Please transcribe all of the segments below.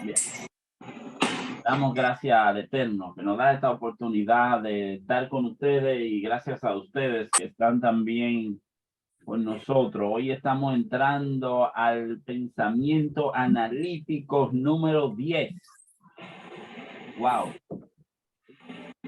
Bien. Damos gracias al Eterno que nos da esta oportunidad de estar con ustedes y gracias a ustedes que están también con nosotros. Hoy estamos entrando al pensamiento analítico número 10. Wow,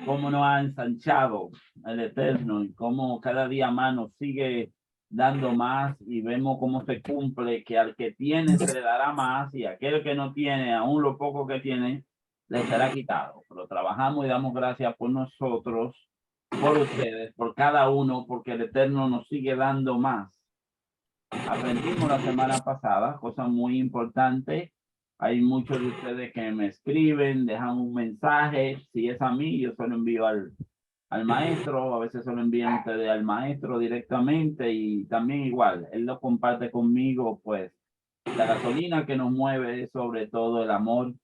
cómo nos ha ensanchado el Eterno y cómo cada día más nos sigue dando más y vemos cómo se cumple que al que tiene se le dará más y aquel que no tiene, aún lo poco que tiene, le será quitado. Pero trabajamos y damos gracias por nosotros, por ustedes, por cada uno, porque el Eterno nos sigue dando más. Aprendimos la semana pasada cosas muy importantes. Hay muchos de ustedes que me escriben, dejan un mensaje. Si es a mí, yo se lo envío al maestro. A veces se lo envían ustedes al maestro directamente y también igual, él lo comparte conmigo, pues la gasolina que nos mueve es sobre todo el amor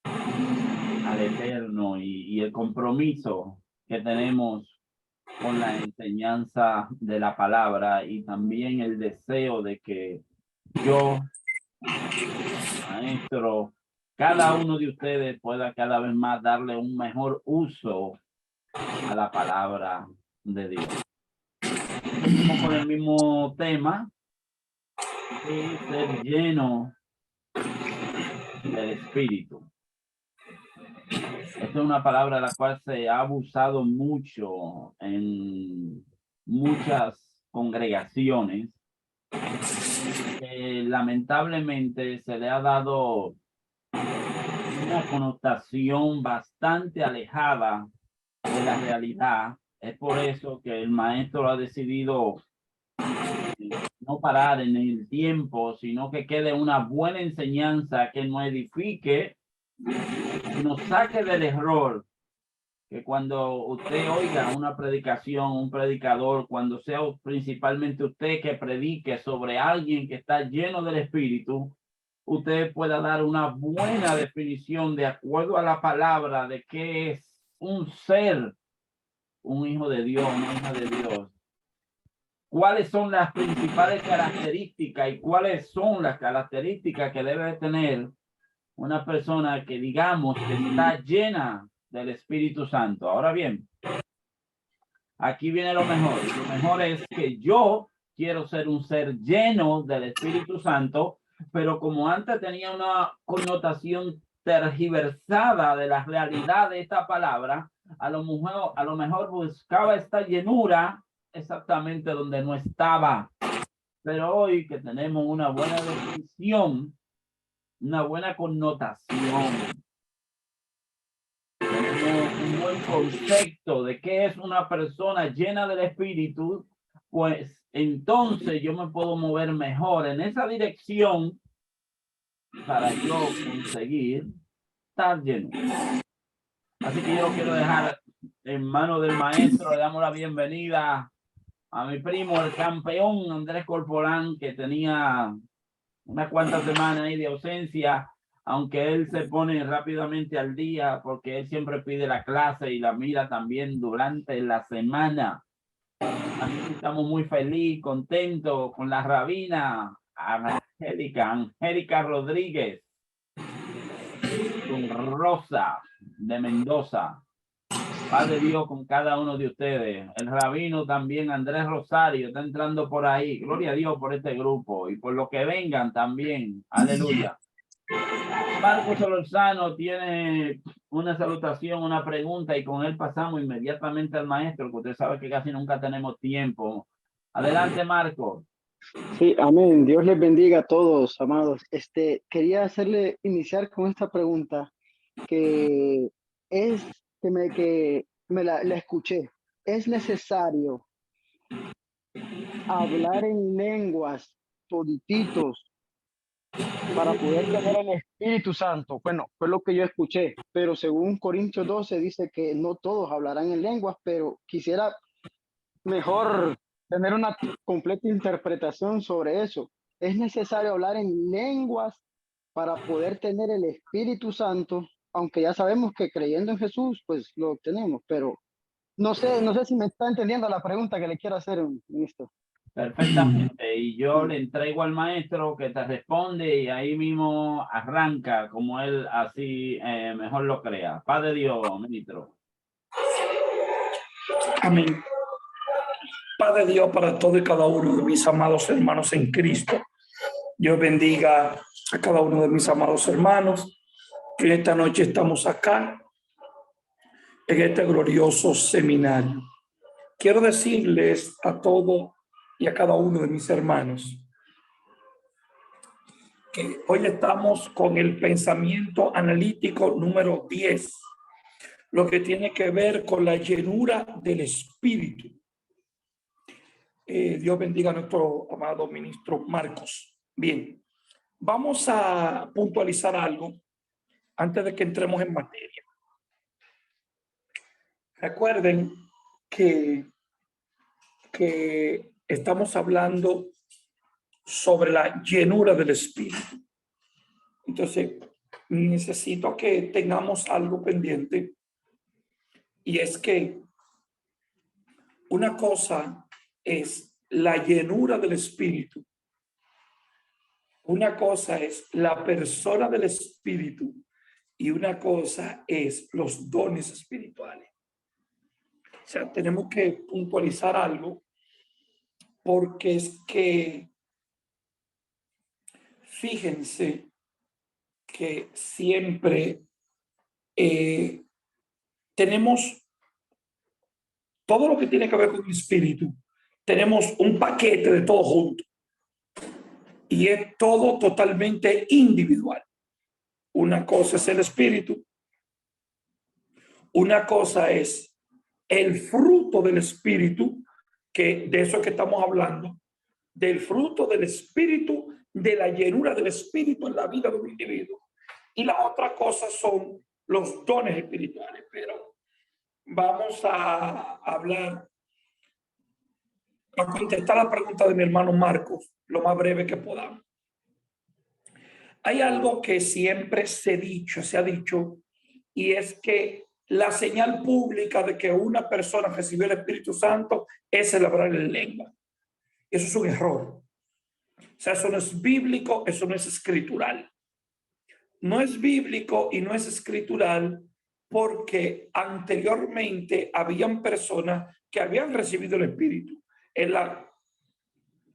al Eterno y el compromiso que tenemos con la enseñanza de la palabra y también el deseo de que yo, maestro, cada uno de ustedes pueda cada vez más darle un mejor uso a la palabra de Dios. Seguimos con el mismo tema, que es ser lleno del Espíritu. Esta es una palabra de la cual se ha abusado mucho en muchas congregaciones. Lamentablemente se le ha dado una connotación bastante alejada de la realidad. Es por eso que el maestro ha decidido no parar en el tiempo, sino que quede una buena enseñanza que nos edifique y nos saque del error. Que cuando usted oiga una predicación, un predicador, cuando sea principalmente usted que predique sobre alguien que está lleno del Espíritu, usted pueda dar una buena definición de acuerdo a la palabra de qué es un ser, un hijo de Dios, una hija de Dios. ¿Cuáles son las principales características y cuáles son las características que debe tener una persona que digamos que está llena del Espíritu Santo? Ahora bien, aquí viene lo mejor. Lo mejor es que yo quiero ser un ser lleno del Espíritu Santo, pero como antes tenía una connotación tergiversada de la realidad de esta palabra, a lo mejor buscaba esta llenura exactamente donde no estaba. Pero hoy que tenemos una buena definición, una buena connotación, tenemos un buen concepto de qué es una persona llena del Espíritu, pues entonces yo me puedo mover mejor en esa dirección para yo conseguir estar lleno. Así que yo quiero dejar en manos del maestro, le damos la bienvenida a mi primo, el campeón Andrés Corporán, que tenía unas cuantas semanas ahí de ausencia, aunque él se pone rápidamente al día porque él siempre pide la clase y la mira también durante la semana. Así que estamos muy felices, contentos con la rabina Angélica Rodríguez, con Rosa de Mendoza. Padre Dios con cada uno de ustedes. El rabino también, Andrés Rosario, está entrando por ahí. Gloria a Dios por este grupo y por lo que vengan también. Aleluya. Marcos Solorzano tiene una salutación, una pregunta y con él pasamos inmediatamente al maestro, que usted sabe que casi nunca tenemos tiempo. Adelante, Marco. Sí, amén. Dios les bendiga a todos, amados. Quería iniciar con esta pregunta que es que me la escuché. ¿Es necesario hablar en lenguas todititos para poder tener el Espíritu Santo? Bueno, fue lo que yo escuché, pero según Corintios 12 dice que no todos hablarán en lenguas, pero quisiera mejor tener una completa interpretación sobre eso. ¿Es necesario hablar en lenguas para poder tener el Espíritu Santo? Aunque ya sabemos que creyendo en Jesús, pues lo obtenemos, pero no sé si me está entendiendo la pregunta que le quiero hacer en esto. Perfectamente. Y yo le entrego al maestro que te responde y ahí mismo arranca como él así mejor lo crea. Padre Dios, ministro. Amén. Padre Dios, para todo y cada uno de mis amados hermanos en Cristo, Dios bendiga a cada uno de mis amados hermanos que esta noche estamos acá en este glorioso seminario. Quiero decirles a todo y a cada uno de mis hermanos que hoy estamos con el pensamiento analítico número 10, lo que tiene que ver con la llenura del Espíritu. Dios bendiga a nuestro amado ministro Marcos. Bien, vamos a puntualizar algo antes de que entremos en materia. Recuerden que estamos hablando sobre la llenura del Espíritu. Entonces, necesito que tengamos algo pendiente, y es que una cosa es la llenura del Espíritu, una cosa es la persona del Espíritu y una cosa es los dones espirituales. O sea, tenemos que puntualizar algo, porque es que fíjense que siempre tenemos todo lo que tiene que ver con el espíritu. Tenemos un paquete de todo junto y es todo totalmente individual. Una cosa es el espíritu, una cosa es el fruto del espíritu, que de eso que estamos hablando, del fruto del espíritu, de la llenura del espíritu en la vida de un individuo. Y la otra cosa son los dones espirituales. Pero vamos a hablar, a contestar la pregunta de mi hermano Marcos lo más breve que podamos. Hay algo que siempre se ha dicho, y es que la señal pública de que una persona recibió el Espíritu Santo es el hablar en lengua. Eso es un error. O sea, eso no es bíblico, eso no es escritural. No es bíblico y no es escritural porque anteriormente habían personas que habían recibido el Espíritu. En la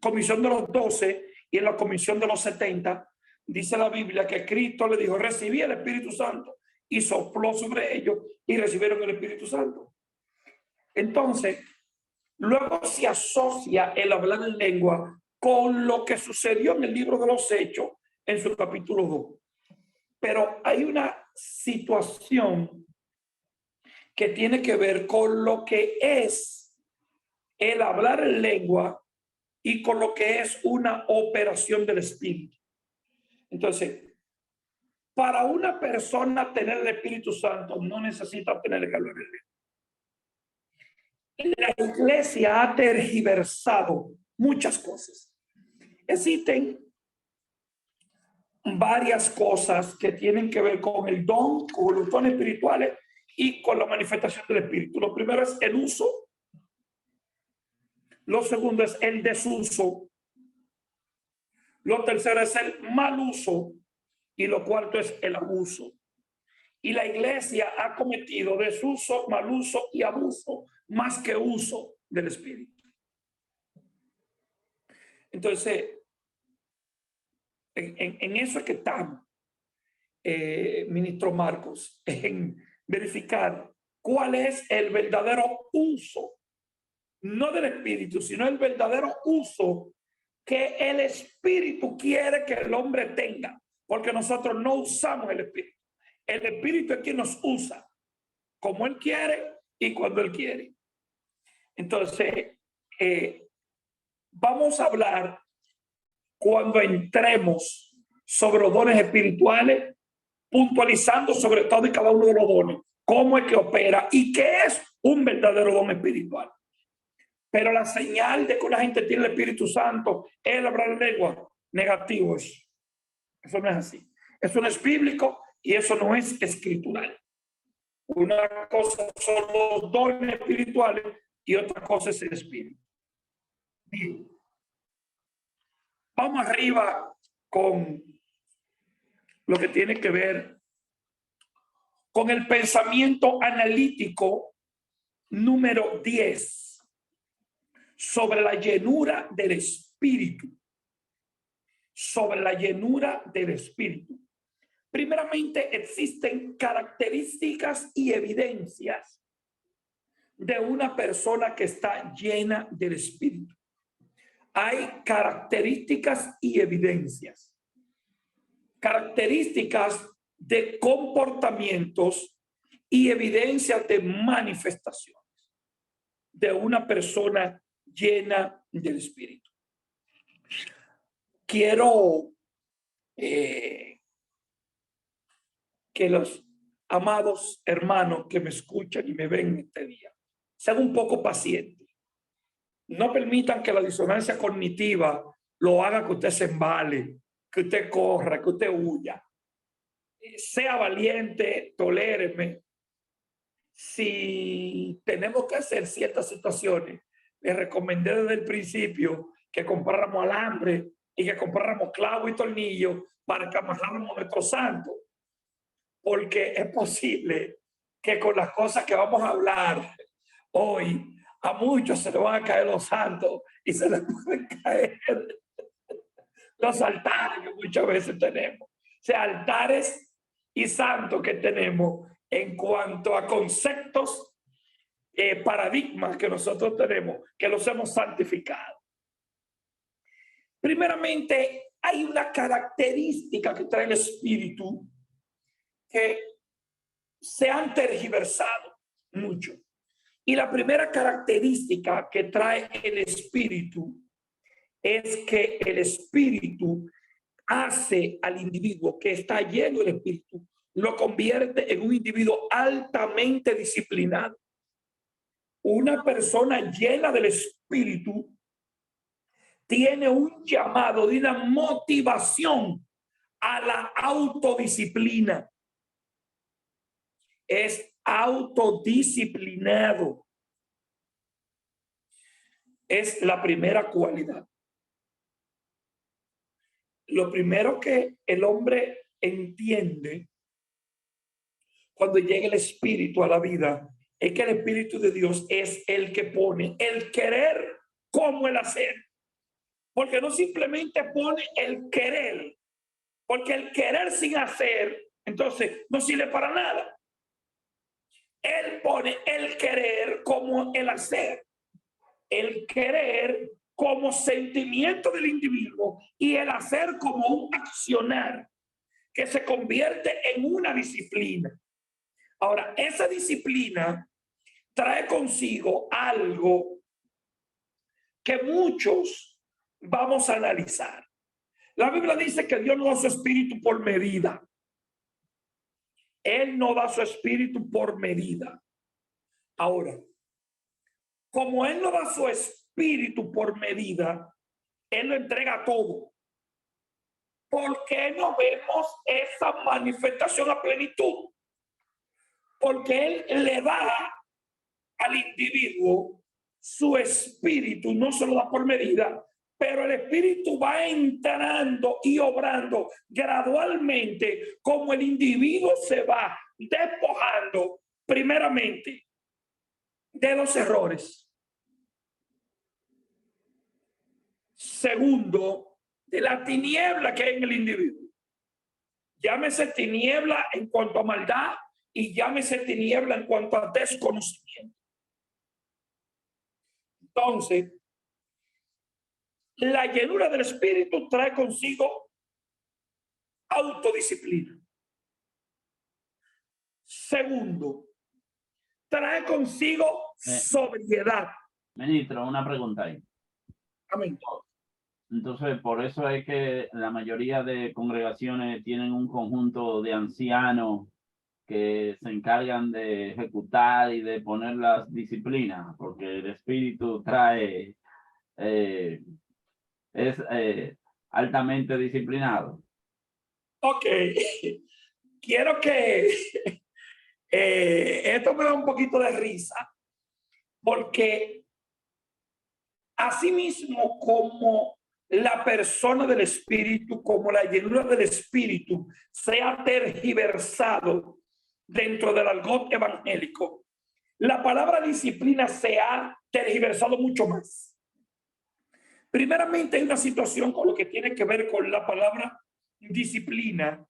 comisión de los 12 y en la comisión de los 70, dice la Biblia que Cristo le dijo: recibí el Espíritu Santo, y sopló sobre ellos y recibieron el Espíritu Santo. Entonces, luego se asocia el hablar en lengua con lo que sucedió en el libro de los Hechos en su capítulo 2. Pero hay una situación que tiene que ver con lo que es el hablar en lengua y con lo que es una operación del Espíritu. Entonces, para una persona tener el Espíritu Santo no necesita tener que hablar en lengua. La iglesia ha tergiversado muchas cosas. Existen varias cosas que tienen que ver con el don, con los dones espirituales y con la manifestación del Espíritu. Lo primero es el uso. Lo segundo es el desuso. Lo tercero es el mal uso. Y lo cuarto es el abuso. Y la iglesia ha cometido desuso, mal uso y abuso más que uso del Espíritu. Entonces, en eso es que estamos, ministro Marcos, en verificar cuál es el verdadero uso, no del Espíritu, sino el verdadero uso que el Espíritu quiere que el hombre tenga, porque nosotros no usamos el Espíritu. El Espíritu es quien nos usa, como Él quiere y cuando Él quiere. Entonces, vamos a hablar cuando entremos sobre los dones espirituales, puntualizando sobre todo y cada uno de los dones, cómo es que opera y qué es un verdadero don espiritual. Pero la señal de que una gente tiene el Espíritu Santo es el hablar en lengua, negativo es. Eso no es así. Eso no es bíblico y eso no es escritural. Una cosa son los dones espirituales y otra cosa es el Espíritu. Bien. Vamos arriba con lo que tiene que ver con el pensamiento analítico número 10 sobre la llenura del Espíritu. Sobre la llenura del Espíritu. Primeramente, existen características y evidencias de una persona que está llena del Espíritu. Hay características y evidencias. Características de comportamientos y evidencias de manifestaciones de una persona llena del Espíritu. Quiero que los amados hermanos que me escuchan y me ven este día sean un poco pacientes. No permitan que la disonancia cognitiva lo haga que usted se embale, que usted corra, que usted huya. Sea valiente, toléreme. Si tenemos que hacer ciertas situaciones, les recomendé desde el principio que compráramos alambre y que compráramos clavo y tornillo para que amarráramos nuestro santo, porque es posible que con las cosas que vamos a hablar hoy, a muchos se les van a caer los santos y se les pueden caer los altares que muchas veces tenemos. O sea, altares y santos que tenemos en cuanto a conceptos, paradigmas que nosotros tenemos, que los hemos santificado. Primeramente, hay una característica que trae el Espíritu que se han tergiversado mucho. Y la primera característica que trae el Espíritu es que el Espíritu hace al individuo que está lleno del Espíritu, lo convierte en un individuo altamente disciplinado. Una persona llena del Espíritu tiene un llamado de una motivación a la autodisciplina. Es autodisciplinado. Es la primera cualidad. Lo primero que el hombre entiende cuando llega el Espíritu a la vida es que el Espíritu de Dios es el que pone el querer como el hacer. Porque no simplemente pone el querer, porque el querer sin hacer, entonces no sirve para nada. Él pone el querer como el hacer, el querer como sentimiento del individuo y el hacer como un accionar que se convierte en una disciplina. Ahora, esa disciplina trae consigo algo que muchos vamos a analizar. La Biblia dice que Dios no da su espíritu por medida. Él no da su espíritu por medida. Ahora, como Él no da su espíritu por medida, Él lo entrega todo. ¿Por qué no vemos esa manifestación a plenitud? Porque Él le da al individuo su espíritu, no se lo da por medida, pero el espíritu va entrando y obrando gradualmente como el individuo se va despojando primeramente de los errores. Segundo, de la tiniebla que hay en el individuo. Llámese tiniebla en cuanto a maldad y llámese tiniebla en cuanto a desconocimiento. Entonces, la llenura del Espíritu trae consigo autodisciplina. Segundo, trae consigo sobriedad. Ministro, una pregunta ahí. Amén. Entonces, por eso es que la mayoría de congregaciones tienen un conjunto de ancianos que se encargan de ejecutar y de poner las disciplinas, porque el Espíritu trae, es altamente disciplinado. Ok, quiero que esto me da un poquito de risa, porque asimismo como la persona del Espíritu, como la llenura del Espíritu, se ha tergiversado dentro del argot evangélico. La palabra disciplina se ha tergiversado mucho más. Primeramente, hay una situación con lo que tiene que ver con la palabra disciplina,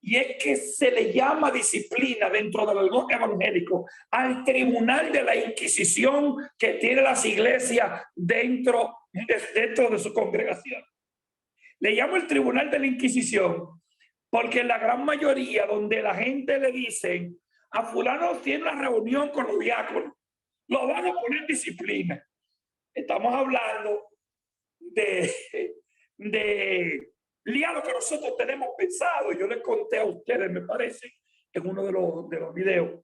y es que se le llama disciplina dentro del argot evangélico al tribunal de la Inquisición que tiene las iglesias dentro de su congregación. Le llamo el tribunal de la Inquisición porque la gran mayoría, donde la gente le dice a fulano tiene una reunión con los diáconos, lo van a poner disciplina. Estamos hablando de lo que nosotros tenemos pensado. Yo les conté a ustedes, me parece, en uno de los videos.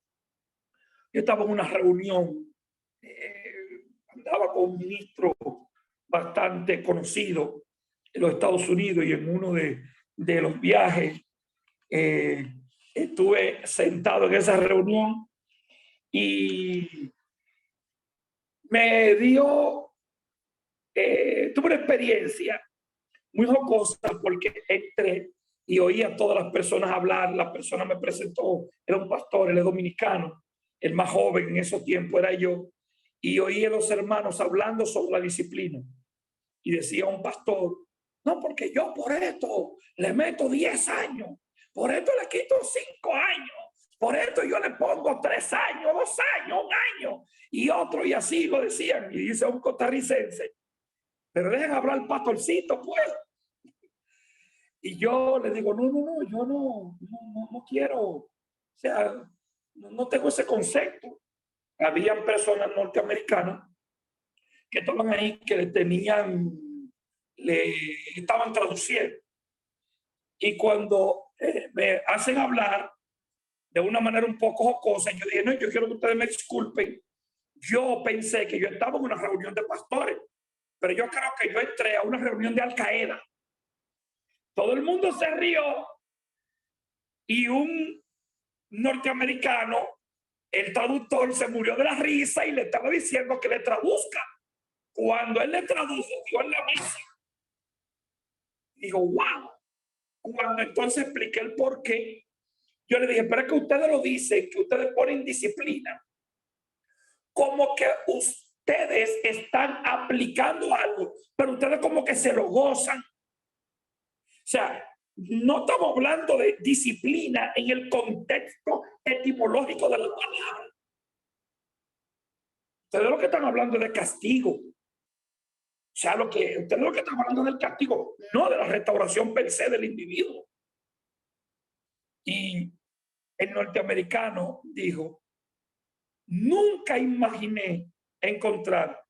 Yo estaba en una reunión, andaba con un ministro bastante conocido en los Estados Unidos, y en uno de los viajes estuve sentado en esa reunión y me dio, tuve una experiencia muy jocosa porque entré y oí a todas las personas hablar. La persona me presentó, era un pastor, él es dominicano, el más joven en esos tiempos era yo, y oí a los hermanos hablando sobre la disciplina. Y decía un pastor, no, porque yo por esto le meto 10 años, por esto le quito 5 años, por esto yo le pongo 3 años, 2 años, 1 año, y otro, y así lo decían. Y dice un costarricense, pero dejen hablar al pastorcito, pues. Y yo le digo, no, yo no quiero, o sea, no tengo ese concepto. Habían personas norteamericanas que estaban ahí, que le estaban traduciendo. Y cuando me hacen hablar de una manera un poco jocosa, yo dije, no, yo quiero que ustedes me disculpen. Yo pensé que yo estaba en una reunión de pastores, pero yo creo que yo entré a una reunión de Al Qaeda. Todo el mundo se rió y un norteamericano, el traductor, se murió de la risa y le estaba diciendo que le traduzca. Cuando él le tradujo, dio en la mesa. Digo, wow. Cuando entonces expliqué el por qué, yo le dije, pero es que ustedes lo dicen, que ustedes ponen disciplina, como que ustedes están aplicando algo, pero ustedes como que se lo gozan. O sea, no estamos hablando de disciplina en el contexto etimológico de la palabra. Ustedes lo que están hablando es de castigo. O sea, ustedes lo que están hablando del castigo, no de la restauración per se del individuo. Y el norteamericano dijo, nunca imaginé encontrar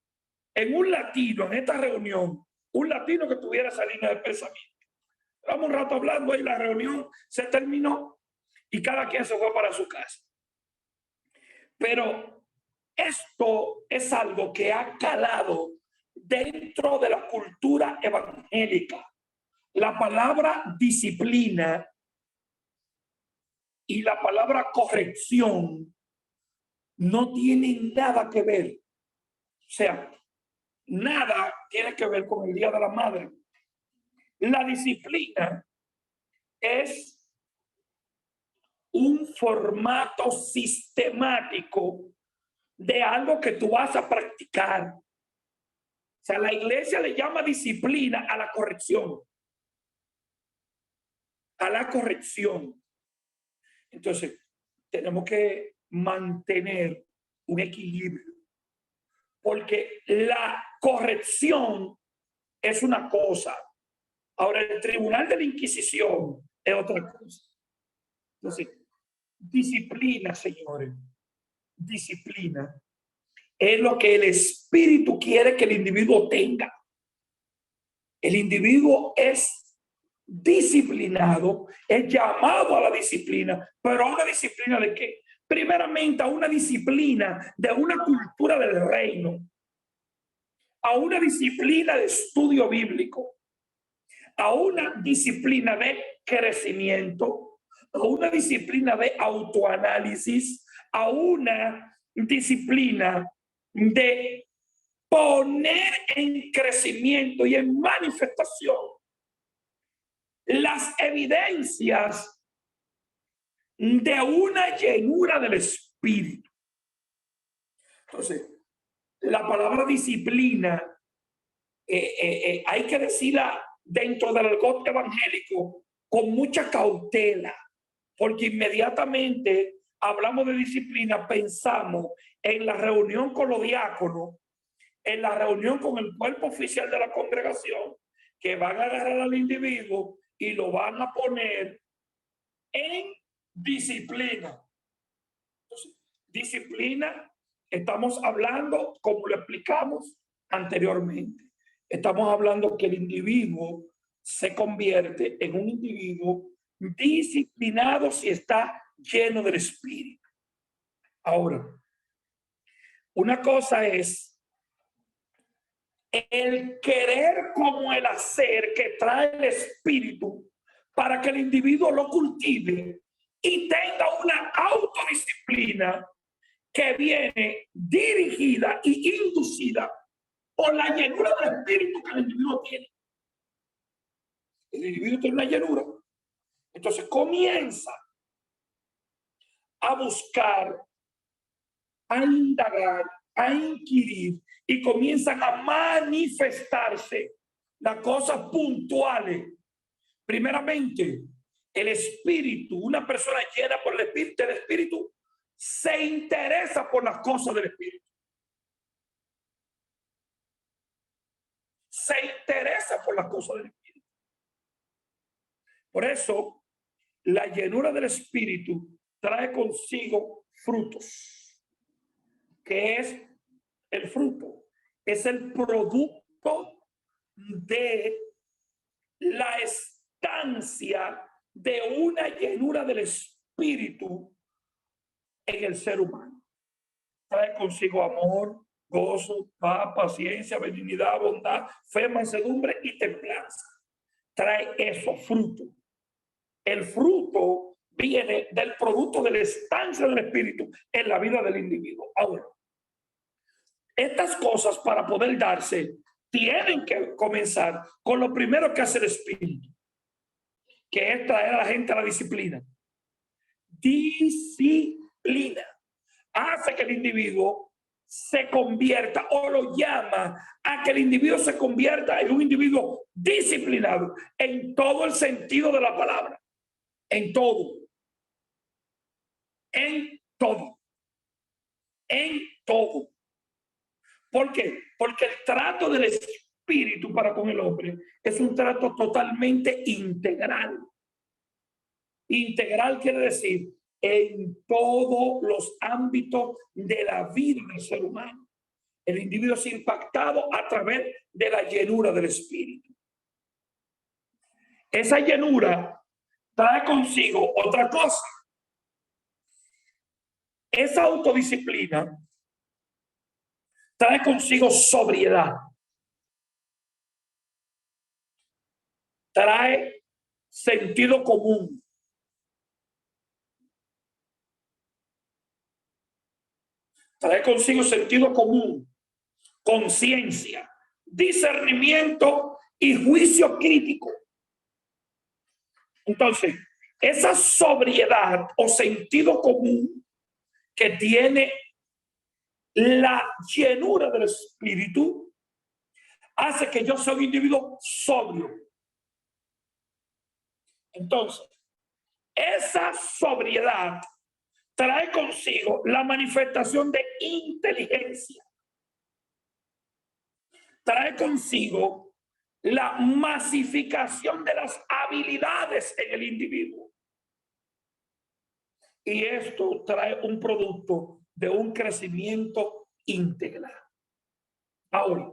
en un latino, en esta reunión, un latino que tuviera esa línea de pensamiento. Vamos un rato hablando y la reunión se terminó y cada quien se fue para su casa. Pero esto es algo que ha calado dentro de la cultura evangélica. La palabra disciplina y la palabra corrección no tienen nada que ver. O sea, nada tiene que ver con el Día de la Madre. La disciplina es un formato sistemático de algo que tú vas a practicar. O sea, la iglesia le llama disciplina a la corrección. A la corrección. Entonces, tenemos que mantener un equilibrio. Porque la corrección es una cosa. Ahora, el tribunal de la Inquisición es otra cosa. Entonces, disciplina, señores. Disciplina es lo que el espíritu quiere que el individuo tenga. El individuo es disciplinado, es llamado a la disciplina, pero a una disciplina ¿de qué? Primeramente a una disciplina de una cultura del reino, a una disciplina de estudio bíblico, a una disciplina de crecimiento, a una disciplina de autoanálisis, a una disciplina de poner en crecimiento y en manifestación las evidencias de una llenura del Espíritu. Entonces, la palabra disciplina hay que decirla dentro del argot evangélico con mucha cautela, porque inmediatamente hablamos de disciplina, pensamos en la reunión con los diáconos, en la reunión con el cuerpo oficial de la congregación, que van a agarrar al individuo y lo van a poner en disciplina. Entonces, disciplina, estamos hablando, como lo explicamos anteriormente, estamos hablando que el individuo se convierte en un individuo disciplinado si está lleno del Espíritu. Ahora, una cosa es el querer como el hacer que trae el Espíritu para que el individuo lo cultive y tenga una autodisciplina que viene dirigida y inducida por la llenura del Espíritu que el individuo tiene. El individuo tiene una llenura, entonces comienza a buscar, a indagar, a inquirir, y comienzan a manifestarse las cosas puntuales. Primeramente, el Espíritu, una persona llena por el Espíritu, se interesa por las cosas del Espíritu. Se interesa por las cosas del Espíritu. Por eso, la llenura del Espíritu trae consigo frutos, que es el fruto, es el producto de la estancia de una llenura del Espíritu en el ser humano. Trae consigo amor, gozo, paz, paciencia, benignidad, bondad, fe, mansedumbre y templanza. Trae eso, fruto. El fruto viene del producto de la estancia del Espíritu en la vida del individuo. Ahora, estas cosas, para poder darse, tienen que comenzar con lo primero que hace el Espíritu, que es traer a la gente a la disciplina. Disciplina hace que el individuo se convierta, o lo llama a que el individuo se convierta en un individuo disciplinado en todo el sentido de la palabra, en todo, en todo, en todo. ¿Por qué? Porque el trato del Espíritu para con el hombre es un trato totalmente integral. Integral quiere decir en todos los ámbitos de la vida del ser humano. El individuo es impactado a través de la llenura del Espíritu. Esa llenura trae consigo otra cosa. Esa autodisciplina trae consigo sobriedad. Trae sentido común. Trae consigo sentido común, conciencia, discernimiento y juicio crítico. Entonces, esa sobriedad o sentido común que tiene la llenura del Espíritu hace que yo sea un individuo sobrio. Entonces, esa sobriedad trae consigo la manifestación de inteligencia. Trae consigo la masificación de las habilidades en el individuo. Y esto trae un producto de un crecimiento integral. Ahora,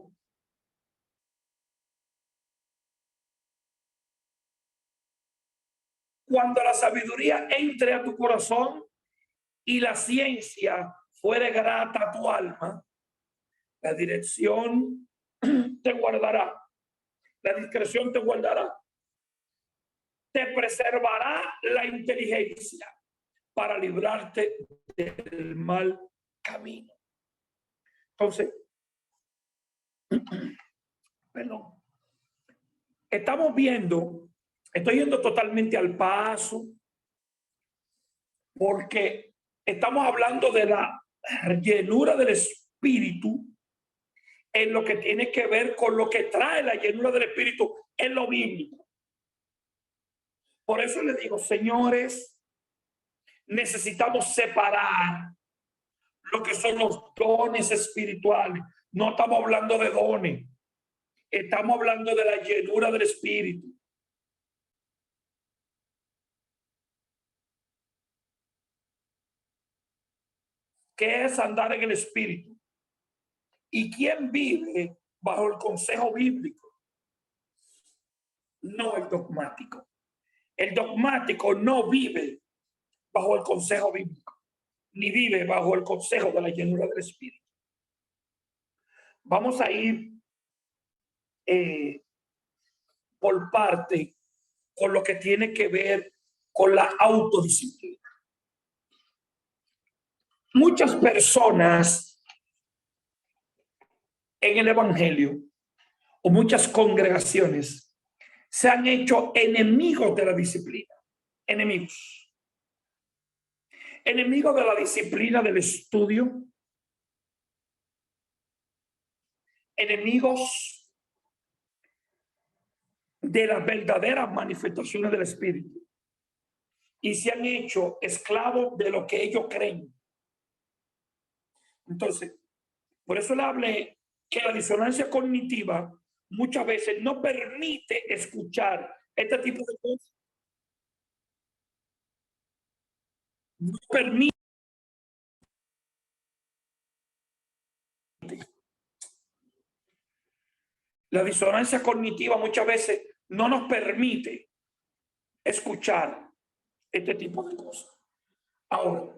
cuando la sabiduría entre a tu corazón y la ciencia fuere grata a tu alma, la dirección te guardará, la discreción te guardará, te preservará la inteligencia para librarte del mal camino. Entonces, Perdón. Estamos viendo, estoy yendo totalmente al paso, porque estamos hablando de la llenura del Espíritu en lo que tiene que ver con lo que trae la llenura del Espíritu en lo bíblico. Por eso les digo, señores, necesitamos separar lo que son los dones espirituales. No estamos hablando de dones, estamos hablando de la llenura del Espíritu. ¿Qué es andar en el Espíritu? ¿Y quién vive bajo el consejo bíblico? No el dogmático. El dogmático no vive bajo el consejo bíblico, ni vive bajo el consejo de la llenura del Espíritu. Vamos a ir por parte con lo que tiene que ver con la autodisciplina. Muchas personas en el Evangelio o muchas congregaciones se han hecho enemigos de la disciplina, enemigos de la disciplina del estudio, enemigos de las verdaderas manifestaciones del Espíritu, y se han hecho esclavos de lo que ellos creen. Entonces, por eso le hablé que la disonancia cognitiva muchas veces no permite escuchar este tipo de cosas. No permite. La disonancia cognitiva muchas veces no nos permite escuchar este tipo de cosas. Ahora,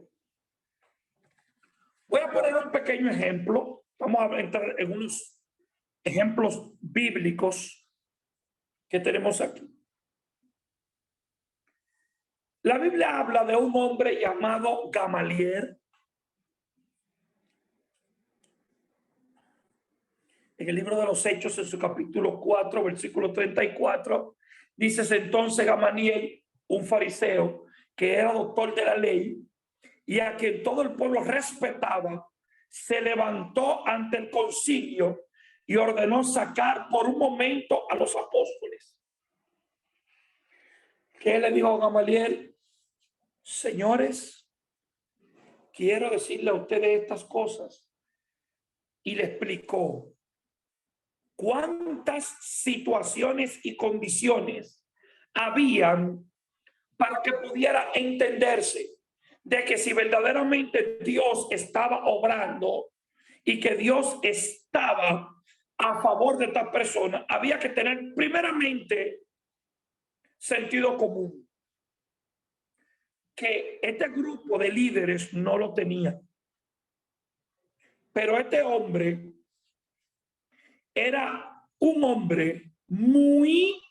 voy a poner un pequeño ejemplo. Vamos a entrar en unos ejemplos bíblicos que tenemos aquí. La Biblia habla de un hombre llamado Gamaliel. En el libro de los Hechos, en su capítulo 4, versículo 34, dice: entonces Gamaliel, un fariseo que era doctor de la ley y a quien todo el pueblo respetaba, se levantó ante el concilio y ordenó sacar por un momento a los apóstoles. ¿Qué le dijo Gamaliel? Señores, quiero decirle a ustedes estas cosas. Y le explicó cuántas situaciones y condiciones habían para que pudiera entenderse de que si verdaderamente Dios estaba obrando y que Dios estaba a favor de esta persona, había que tener primeramente sentido común, que este grupo de líderes no lo tenía. Pero este hombre era un hombre muy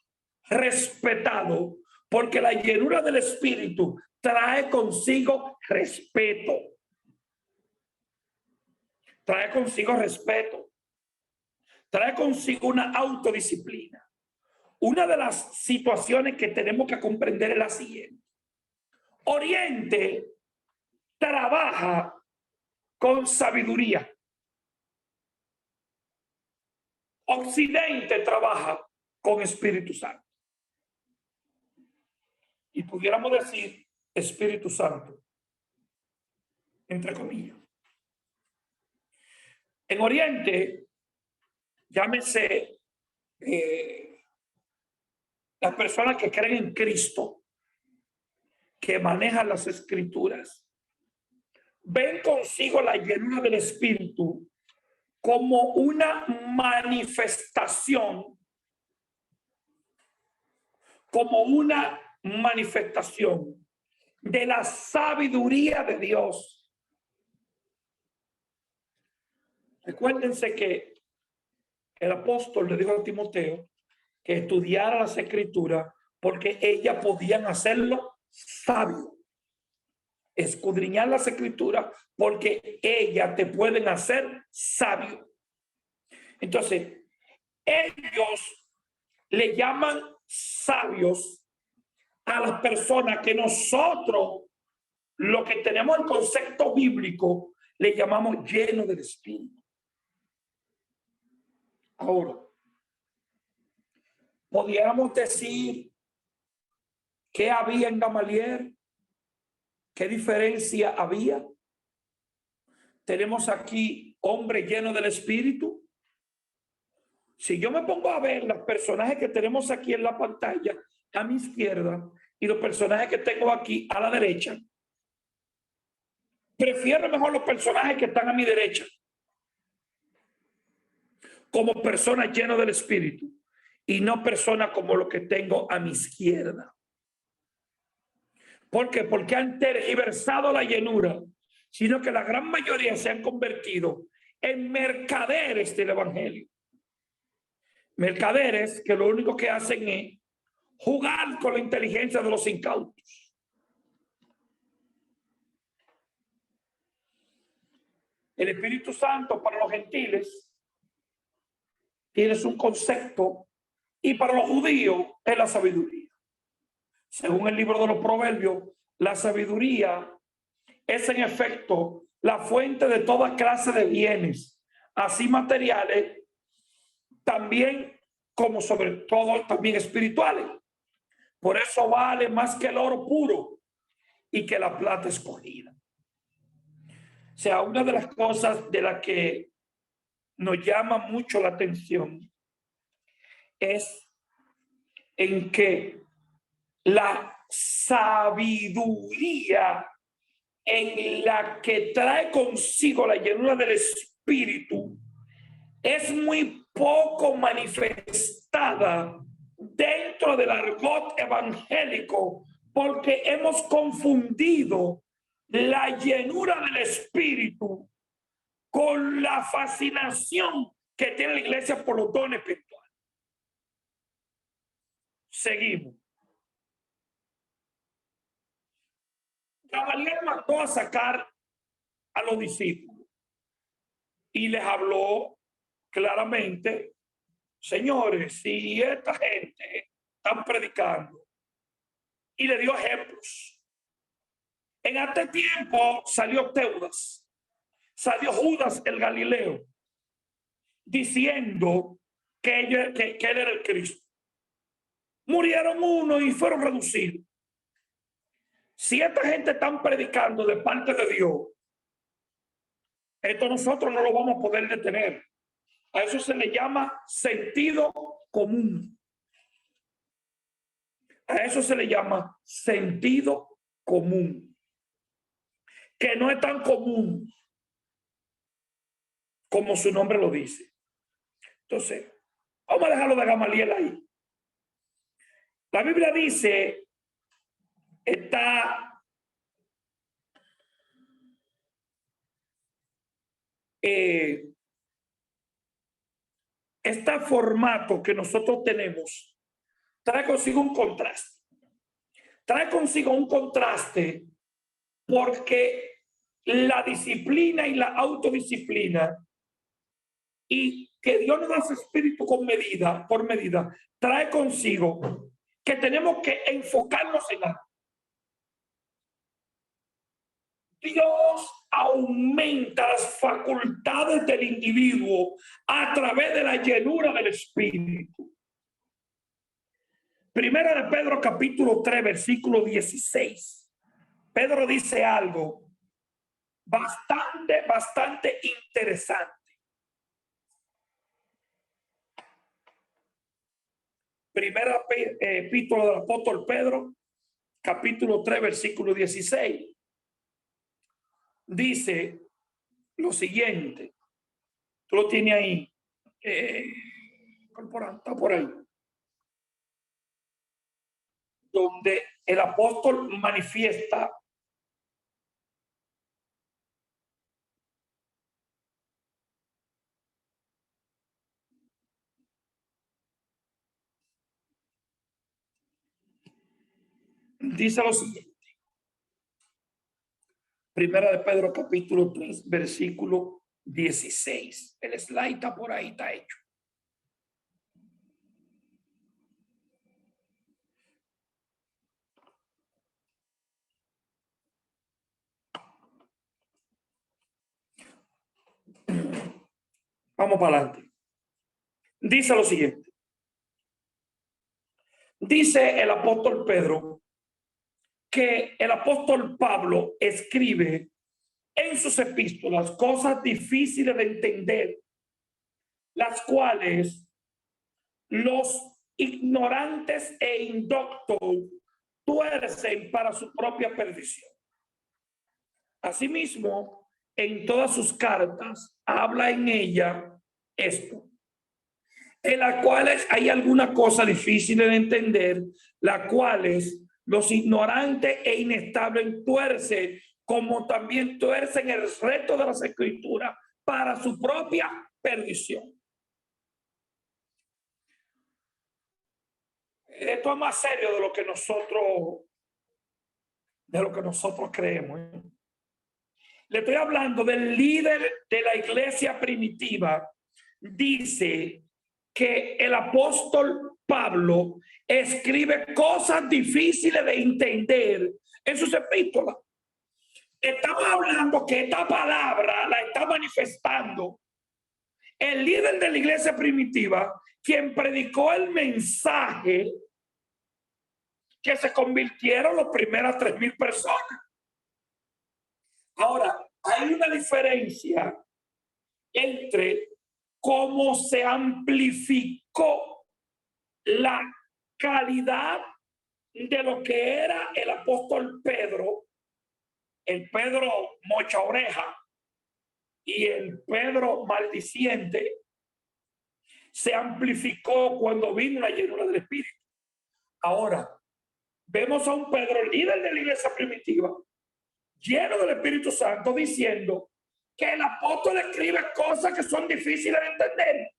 respetado, porque la llenura del Espíritu trae consigo respeto. Trae consigo respeto. Trae consigo una autodisciplina. Una de las situaciones que tenemos que comprender es la siguiente. Oriente trabaja con sabiduría. Occidente trabaja con Espíritu Santo. Y pudiéramos decir Espíritu Santo, entre comillas. En Oriente, llámese las personas que creen en Cristo, que manejan las Escrituras, ven consigo la llenura del Espíritu como una manifestación, de la sabiduría de Dios. Recuérdense que el apóstol le dijo a Timoteo que estudiara las Escrituras porque ellas podían hacerlo sabio. Escudriñar las Escrituras porque ellas te pueden hacer sabio. Entonces, ellos le llaman sabios a las personas que nosotros, lo que tenemos el concepto bíblico, le llamamos lleno del Espíritu. Ahora, podríamos decir qué había en Gamaliel, qué diferencia había. Tenemos aquí hombre lleno del Espíritu. Si yo me pongo a ver los personajes que tenemos aquí en la pantalla a mi izquierda y los personajes que tengo aquí a la derecha, prefiero mejor los personajes que están a mi derecha como personas llenas del Espíritu y no personas como lo que tengo a mi izquierda. ¿Por qué? Porque han tergiversado la llenura, sino que la gran mayoría se han convertido en mercaderes del evangelio. Mercaderes que lo único que hacen es jugar con la inteligencia de los incautos. El Espíritu Santo para los gentiles tienes un concepto y para los judíos es la sabiduría. Según el libro de los Proverbios, la sabiduría es en efecto la fuente de toda clase de bienes, así materiales, también como sobre todo también espirituales. Por eso vale más que el oro puro y que la plata escogida. O sea, una de las cosas de las que nos llama mucho la atención es en que la sabiduría en la que trae consigo la llenura del Espíritu es muy poco manifestada dentro del argot evangélico, porque hemos confundido la llenura del Espíritu con la fascinación que tiene la iglesia por los dones espirituales. Seguimos. Gamaliel mandó a sacar a los discípulos y les habló claramente: señores, si esta gente están predicando, y le dio ejemplos. En aquel tiempo salió Teudas, salió Judas el Galileo, diciendo que él era el Cristo. Murieron uno y fueron reducidos. Si esta gente está predicando de parte de Dios, esto nosotros no lo vamos a poder detener. A eso se le llama sentido común. A eso se le llama sentido común, que no es tan común como su nombre lo dice. Entonces, vamos a dejarlo de Gamaliel ahí. La Biblia dice, está este formato que nosotros tenemos trae consigo un contraste. Trae consigo un contraste porque la disciplina y la autodisciplina y que Dios nos da su espíritu con medida, por medida, trae consigo que tenemos que enfocarnos en algo. Dios aumenta las facultades del individuo a través de la llenura del Espíritu. Primera de Pedro capítulo 3 versículo 16. Pedro dice algo bastante interesante. Primera epístola del apóstol Pedro capítulo 3 versículo 16. Dice lo siguiente. Tú lo tienes ahí. Está por ahí. Donde el apóstol manifiesta dice lo siguiente. Primera de Pedro capítulo 3 versículo 16. El slide está por ahí, está hecho. Vamos para adelante. Dice lo siguiente. Dice el apóstol Pedro que el apóstol Pablo escribe en sus epístolas cosas difíciles de entender, las cuales los ignorantes e indoctos tuercen para su propia perdición. Asimismo, en todas sus cartas habla en ella esto, en las cuales hay alguna cosa difícil de entender, las cuales los ignorantes e inestables tuercen, como también tuercen el resto de las escrituras para su propia perdición. Esto es más serio de lo que nosotros creemos. Le estoy hablando del líder de la iglesia primitiva. Dice que el apóstol Pablo escribe cosas difíciles de entender en sus epístolas. Estamos hablando que esta palabra la está manifestando el líder de la iglesia primitiva, quien predicó el mensaje que se convirtieron las primeras 3,000 personas. Ahora, hay una diferencia entre cómo se amplificó la calidad de lo que era el apóstol Pedro, el Pedro mocha oreja y el Pedro maldiciente. Se amplificó cuando vino la llenura del Espíritu. Ahora, vemos a un Pedro, líder de la iglesia primitiva, lleno del Espíritu Santo, diciendo que el apóstol escribe cosas que son difíciles de entender.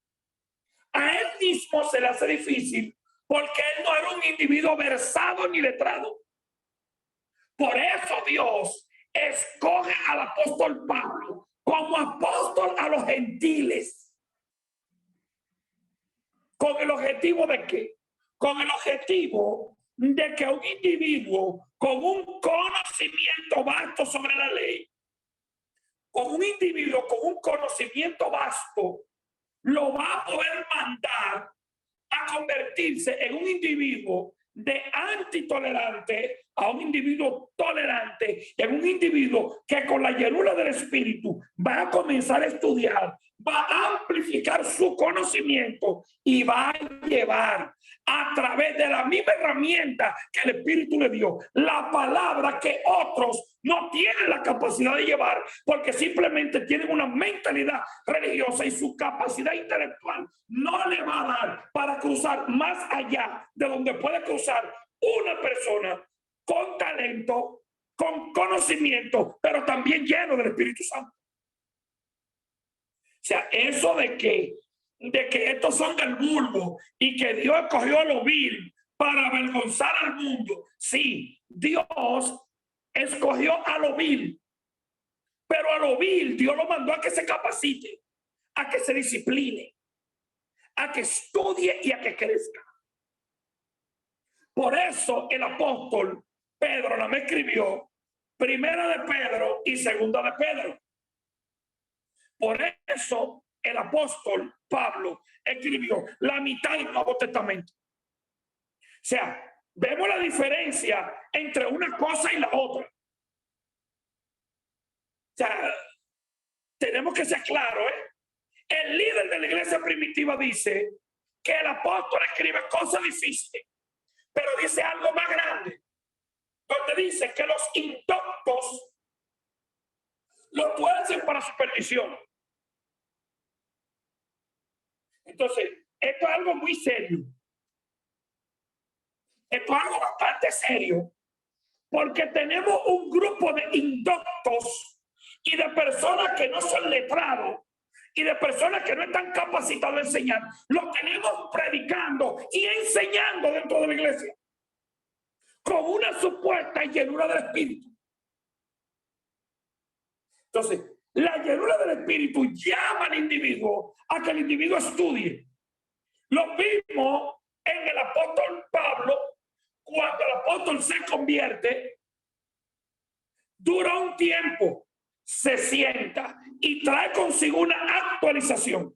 A él mismo se le hace difícil porque él no era un individuo versado ni letrado. Por eso Dios escoge al apóstol Pablo como apóstol a los gentiles. ¿Con el objetivo de qué? Con el objetivo de que un individuo con un conocimiento vasto sobre la ley, con un individuo con un conocimiento vasto, lo va a poder mandar a convertirse en un individuo de antitolerante a un individuo tolerante, en un individuo que con la llenura del Espíritu va a comenzar a estudiar, va a amplificar su conocimiento y va a llevar a través de la misma herramienta que el Espíritu le dio, la palabra que otros no tienen la capacidad de llevar porque simplemente tienen una mentalidad religiosa y su capacidad intelectual no le va a dar para cruzar más allá de donde puede cruzar una persona con talento, con conocimiento, pero también lleno del Espíritu Santo. O sea, eso de que estos son del vulgo y que Dios escogió a lo vil para avergonzar al mundo. Sí, Dios escogió a lo vil, pero a lo vil Dios lo mandó a que se capacite, a que se discipline, a que estudie y a que crezca. Por eso el apóstol Pedro no me escribió Primera de Pedro y Segunda de Pedro. Por eso el apóstol Pablo escribió la mitad del Nuevo Testamento. O sea, vemos la diferencia entre una cosa y la otra. O sea, tenemos que ser claros, ¿eh? El líder de la iglesia primitiva dice que el apóstol escribe cosas difíciles, pero dice algo más grande, donde dice que los indoctos lo tuercen para su perdición. Entonces, esto es algo muy serio. Esto es algo bastante serio, porque tenemos un grupo de indoctos y de personas que no son letrados y de personas que no están capacitadas de enseñar. Lo tenemos predicando y enseñando dentro de la iglesia con una supuesta llenura del Espíritu. Entonces, La llenura del Espíritu llama al individuo a que el individuo estudie. Lo mismo en el apóstol Pablo, cuando el apóstol se convierte, dura un tiempo, se sienta y trae consigo una actualización.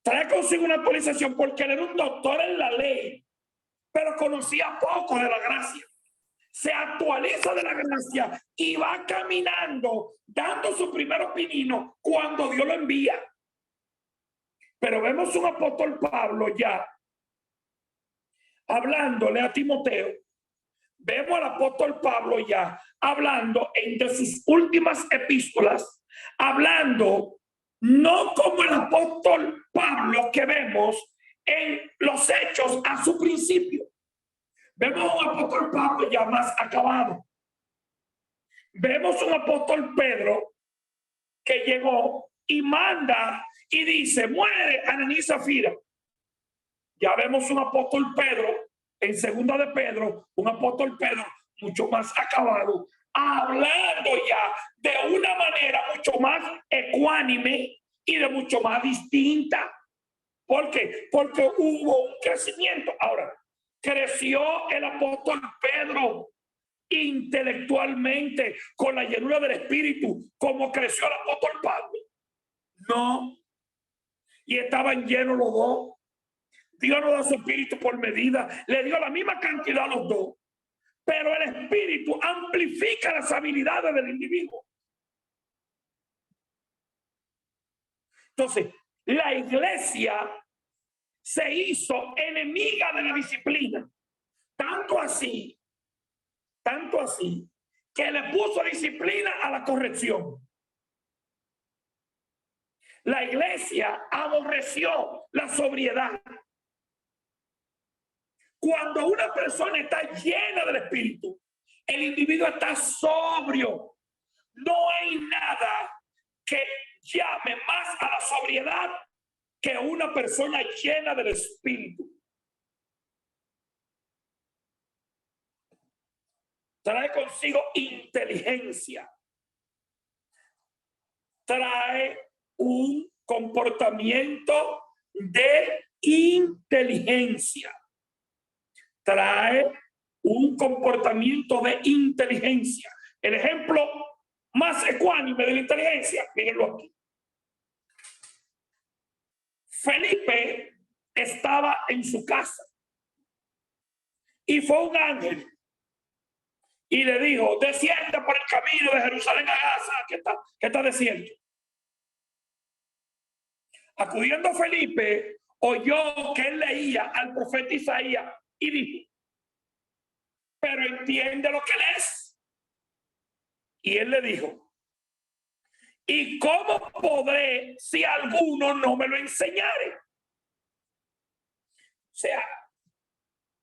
Trae consigo una actualización porque él era un doctor en la ley, pero conocía poco de la gracia. Se actualiza de la gracia y va caminando, dando su primer pinino cuando Dios lo envía. Pero vemos un apóstol Pablo ya hablándole a Timoteo. Vemos al apóstol Pablo ya hablando entre sus últimas epístolas, hablando no como el apóstol Pablo que vemos en los hechos a su principio. Vemos un apóstol Pablo ya más acabado. Vemos un apóstol Pedro que llegó y manda y dice, muere Ananías y Zafira. Ya vemos un apóstol Pedro en segunda de Pedro, un apóstol Pedro mucho más acabado, hablando ya de una manera mucho más ecuánime y de mucho más distinta. ¿Por qué? Porque hubo un crecimiento. Ahora, creció el apóstol Pedro intelectualmente con la llenura del Espíritu como creció el apóstol Pablo. No. Y estaban llenos los dos. Dios no da su espíritu por medida. Le dio la misma cantidad a los dos. Pero el Espíritu amplifica las habilidades del individuo. Entonces, la iglesia se hizo enemiga de la disciplina. Tanto así, que le puso disciplina a la corrección. La iglesia aborreció la sobriedad. Cuando una persona está llena del Espíritu, el individuo está sobrio. No hay nada que llame más a la sobriedad que una persona llena del Espíritu. Trae consigo inteligencia. Trae un comportamiento de inteligencia. Trae un comportamiento de inteligencia. El ejemplo más ecuánime de la inteligencia, mírenlo aquí. Felipe estaba en su casa y fue un ángel y le dijo, descienda por el camino de Jerusalén a Gaza, que está desierto. Acudiendo Felipe, oyó que él leía al profeta Isaías y dijo, pero entiende lo que lees. Y él le dijo, ¿y cómo podré si alguno no me lo enseñare? O sea,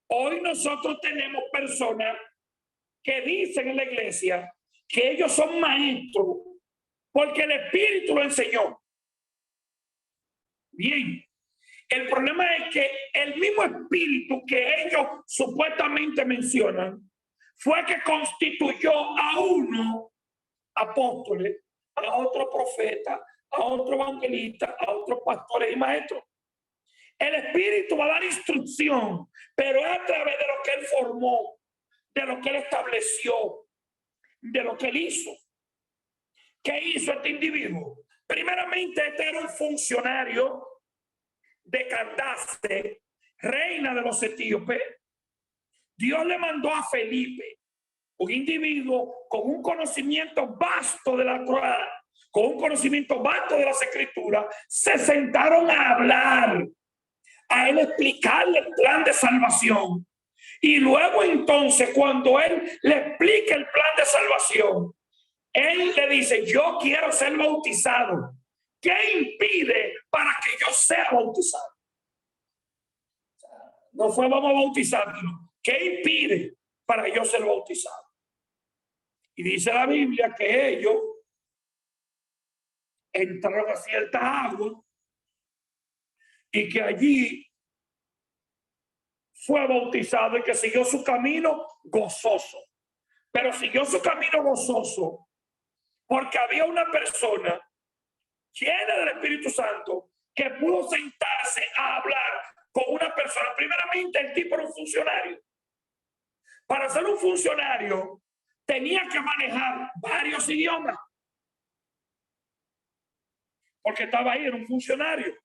hoy nosotros tenemos personas que dicen en la iglesia que ellos son maestros porque el Espíritu lo enseñó. Bien, el problema es que el mismo Espíritu que ellos supuestamente mencionan fue que constituyó a uno apóstoles, a otro profeta, a otro evangelista, a otros pastores y maestros. El Espíritu va a dar instrucción, pero es a través de lo que él formó, de lo que él estableció, de lo que él hizo. ¿Qué hizo este individuo? Primeramente, este era un funcionario de Candace, reina de los etíopes. Dios le mandó a Felipe, un individuo con un conocimiento vasto de la Torá, con un conocimiento vasto de las Escrituras. Se sentaron a hablar, a él explicarle el plan de salvación. Y luego entonces, cuando él le explica el plan de salvación, él le dice, yo quiero ser bautizado. ¿Qué impide para que yo sea bautizado? No fue vamos a bautizarlo. ¿Qué impide para yo ser bautizado? Y dice la Biblia que ellos entraron a cierta agua y que allí fue bautizado y que siguió su camino gozoso. Pero siguió su camino gozoso Porque había una persona llena del Espíritu Santo que pudo sentarse a hablar con una persona. Primeramente, el tipo era un funcionario. Para ser un funcionario, tenía que manejar varios idiomas. Porque estaba ahí, era un funcionario.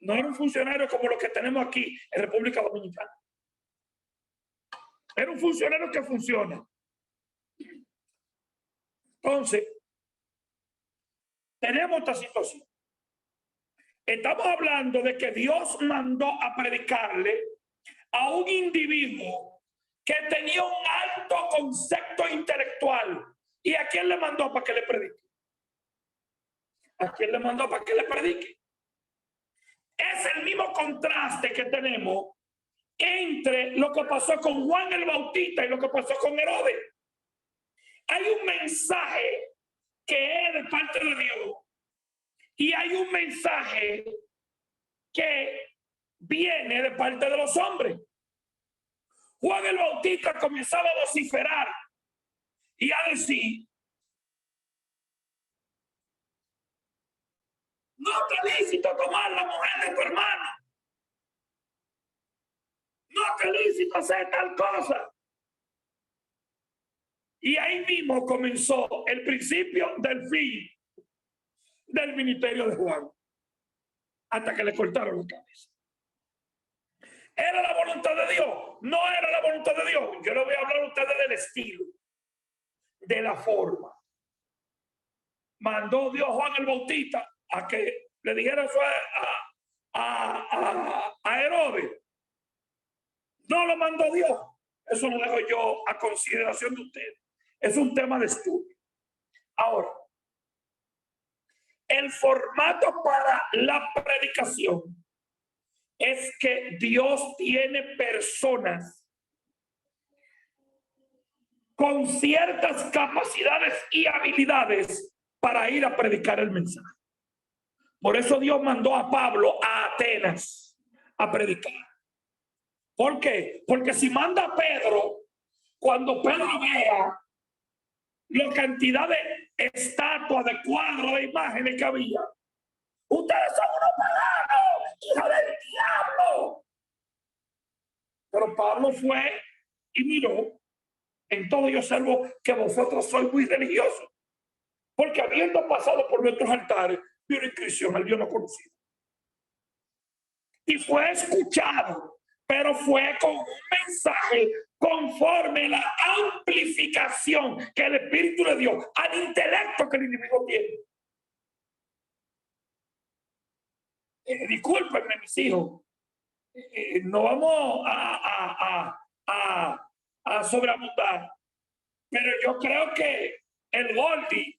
No era un funcionario como los que tenemos aquí en República Dominicana. Era un funcionario que funciona. Entonces, tenemos esta situación. Estamos hablando de que Dios mandó a predicarle a un individuo que tenía un alto concepto intelectual. ¿Y a quién le mandó para que le predique? ¿A quién le mandó para que le predique? Es el mismo contraste que tenemos entre lo que pasó con Juan el Bautista y lo que pasó con Herodes. Hay un mensaje que es de parte de Dios y hay un mensaje que viene de parte de los hombres. Juan el Bautista comenzaba a vociferar y a decir: no te es lícito tomar la mujer de tu hermano. No te es lícito hacer tal cosa. Y ahí mismo comenzó el principio del fin del ministerio de Juan, hasta que le cortaron la cabeza. ¿Era la voluntad de Dios? No era la voluntad de Dios. Yo le voy a hablar a ustedes del estilo, de la forma. Mandó Dios a Juan el Bautista a que le dijera eso a Herodes. No lo mandó Dios. Eso lo dejo yo a consideración de ustedes. Es un tema de estudio. Ahora, el formato para la predicación es que Dios tiene personas con ciertas capacidades y habilidades para ir a predicar el mensaje. Por eso Dios mandó a Pablo a Atenas a predicar. ¿Por qué? Porque si manda a Pedro, cuando Pedro vea la cantidad de estatuas, de cuadros, de imágenes que había, ustedes son unos paganos, hijos del diablo. Pero Pablo fue y miró: en todo yo observo que vosotros sois muy religiosos, porque habiendo pasado por nuestros altares, vieron inscripción al Dios no conocido. Y fue escuchado, pero fue con un mensaje conforme la amplificación que el Espíritu le dio al intelecto que el individuo tiene. Discúlpenme, mis hijos, no vamos a sobreabundar, pero yo creo que el Goldi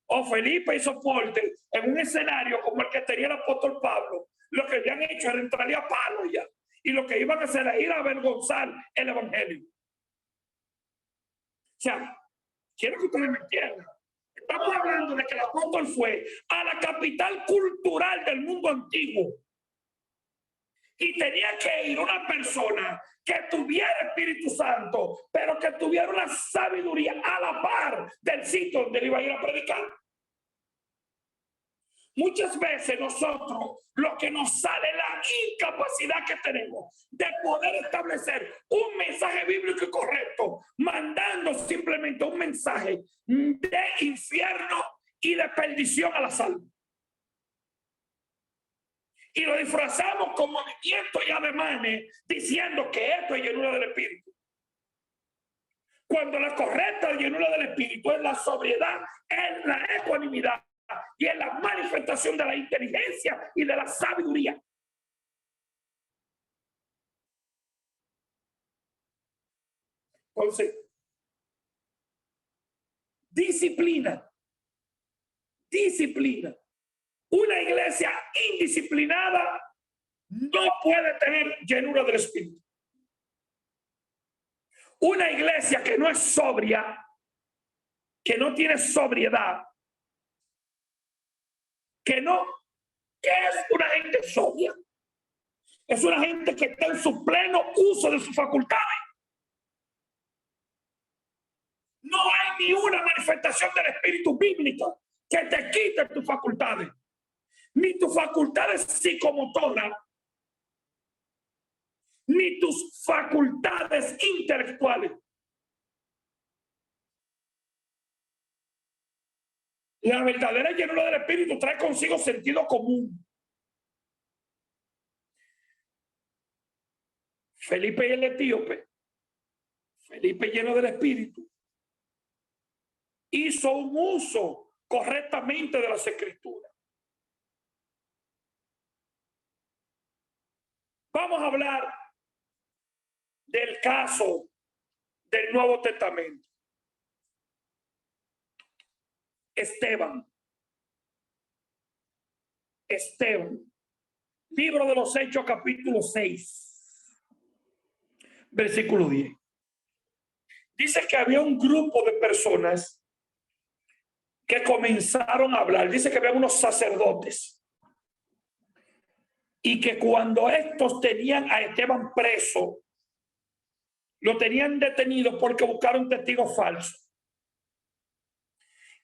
o Felipe y Soporte en un escenario como el que tenía el apóstol Pablo, lo que habían hecho era entrarle a palo ya, y lo que iban a hacer era ir a avergonzar el evangelio. O sea, quiero que ustedes me entiendan. Estamos hablando de que el apóstol fue a la capital cultural del mundo antiguo y tenía que ir una persona que tuviera Espíritu Santo, pero que tuviera una sabiduría a la par del sitio donde él iba a ir a predicar. Muchas veces nosotros, lo que nos sale es la incapacidad que tenemos de poder establecer un mensaje bíblico correcto, mandando simplemente un mensaje de infierno y de perdición a la salud. Y lo disfrazamos con movimientos y ademanes, diciendo que esto es llenura del Espíritu. Cuando la correcta llenura del Espíritu es la sobriedad, es la ecuanimidad y es la manifestación de la inteligencia y de la sabiduría. Entonces, disciplina. Una iglesia indisciplinada no puede tener llenura del Espíritu. Una iglesia que no es sobria, que no tiene sobriedad, ¿qué es una gente sobria? Es una gente que está en su pleno uso de sus facultades. No hay ni una manifestación del Espíritu bíblica que te quite tus facultades, ni tus facultades psicomotoras, ni tus facultades intelectuales. La verdadera llenura del Espíritu trae consigo sentido común. Felipe y el etíope, Felipe lleno del Espíritu, hizo un uso correctamente de las Escrituras. Vamos a hablar del caso del Nuevo Testamento. Esteban, libro de los Hechos, capítulo 6, versículo 10. Dice que había un grupo de personas que comenzaron a hablar. Dice que había unos sacerdotes y que cuando estos tenían a Esteban preso, lo tenían detenido porque buscaron testigos falsos.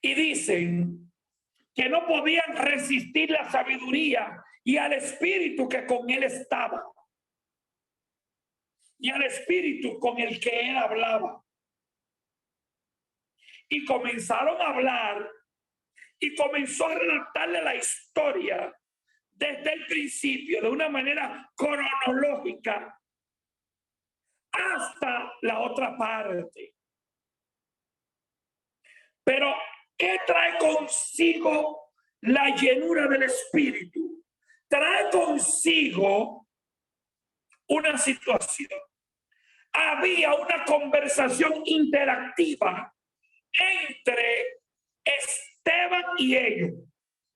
Y dicen que no podían resistir la sabiduría y al espíritu que con él estaba, y al espíritu con el que él hablaba. Y comenzaron a hablar y comenzó a relatarle la historia desde el principio, de una manera cronológica, hasta la otra parte. Pero ¿qué trae consigo la llenura del Espíritu? Trae consigo una situación. Había una conversación interactiva entre Esteban y ellos.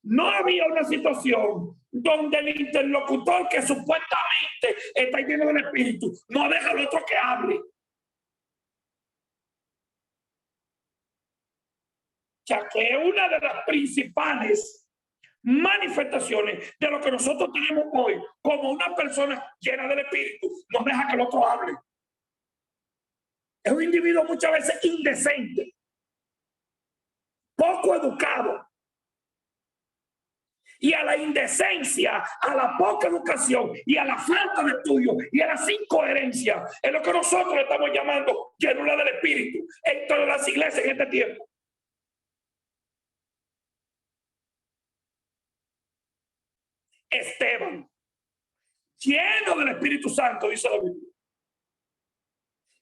No había una situación donde el interlocutor, que supuestamente está lleno del Espíritu, no deja al otro que hable. Ya que una de las principales manifestaciones de lo que nosotros tenemos hoy como una persona llena del Espíritu, no deja que el otro hable. Es un individuo muchas veces indecente, poco educado. Y a la indecencia, a la poca educación y a la falta de estudio y a las incoherencias es lo que nosotros le estamos llamando llenura del Espíritu en todas las iglesias en este tiempo. Esteban, lleno del Espíritu Santo, dice la Biblia,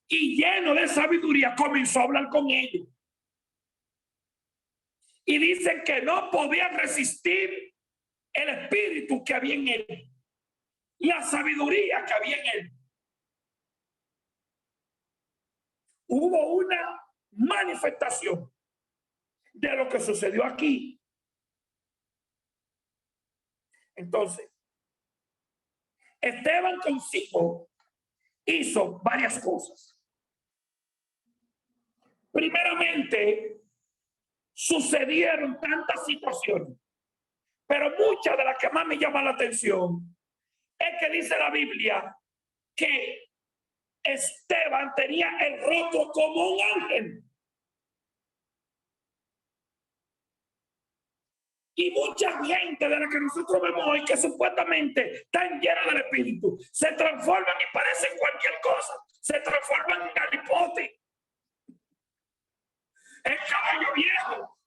y lleno de sabiduría, comenzó a hablar con ellos. Y dicen que no podían resistir el espíritu que había en él, la sabiduría que había en él. Hubo una manifestación de lo que sucedió aquí. Entonces, Esteban consigo hizo varias cosas. Primeramente, sucedieron tantas situaciones, pero muchas de las que más me llaman la atención es que dice la Biblia que Esteban tenía el rostro como un ángel. Y mucha gente de la que nosotros vemos hoy, que supuestamente están llenas del Espíritu, se transforman y parecen cualquier cosa. Se transforman en galipote, en caballo viejo,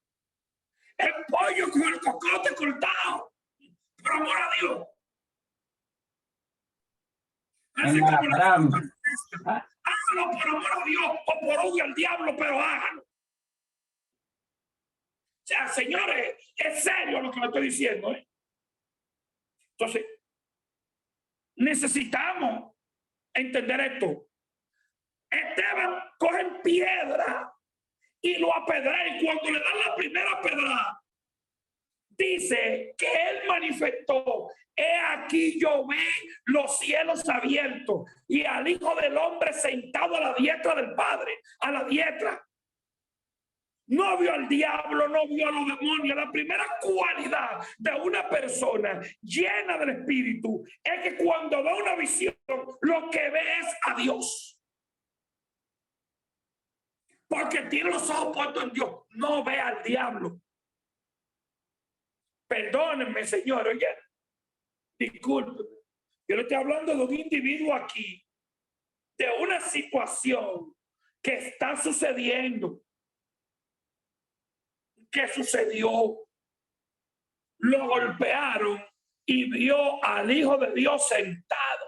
en pollo con el cocote cortado. Por amor a Dios. Así como hágalo por amor a Dios o por odio al diablo, pero hágalo. O sea, señores, es serio lo que me estoy diciendo, ¿eh? Entonces, necesitamos entender esto. Esteban cogen piedra y lo apedrea, y cuando le dan la primera pedra, dice que él manifestó: he aquí yo vi los cielos abiertos y al Hijo del Hombre sentado a la diestra del Padre, a la diestra. No vio al diablo, no vio a los demonios. La primera cualidad de una persona llena del Espíritu es que cuando ve una visión, lo que ve es a Dios. porque tiene los ojos puestos en Dios, no ve al diablo. Perdónenme, señor, oye, disculpe. Yo le estoy hablando de un individuo aquí, de una situación que está sucediendo, que sucedió. Lo golpearon y vio al Hijo de Dios sentado.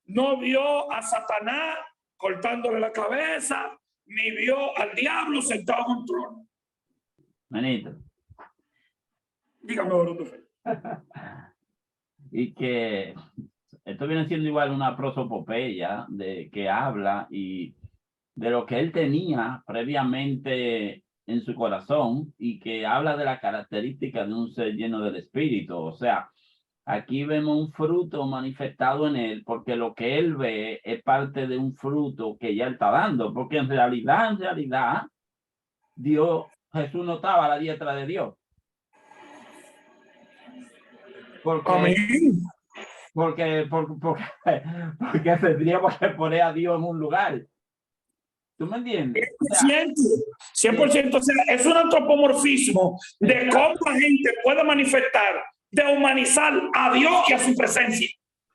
No vio a Satanás cortándole la cabeza, ni vio al diablo sentado en un trono. Manito. Dígame, Bruto. Y que esto viene siendo igual una prosopopeya de que habla y de lo que él tenía previamente en su corazón y que habla de la característica de un ser lleno del Espíritu. O sea, aquí vemos un fruto manifestado en él porque lo que él ve es parte de un fruto que ya él está dando, porque en realidad, Dios, Jesús no estaba a la diestra de Dios. Amén. Porque tendríamos que poner a Dios en un lugar. ¿Tú me entiendes? 100%. O sea, es un antropomorfismo de cómo la gente puede manifestar, de humanizar a Dios y a su presencia.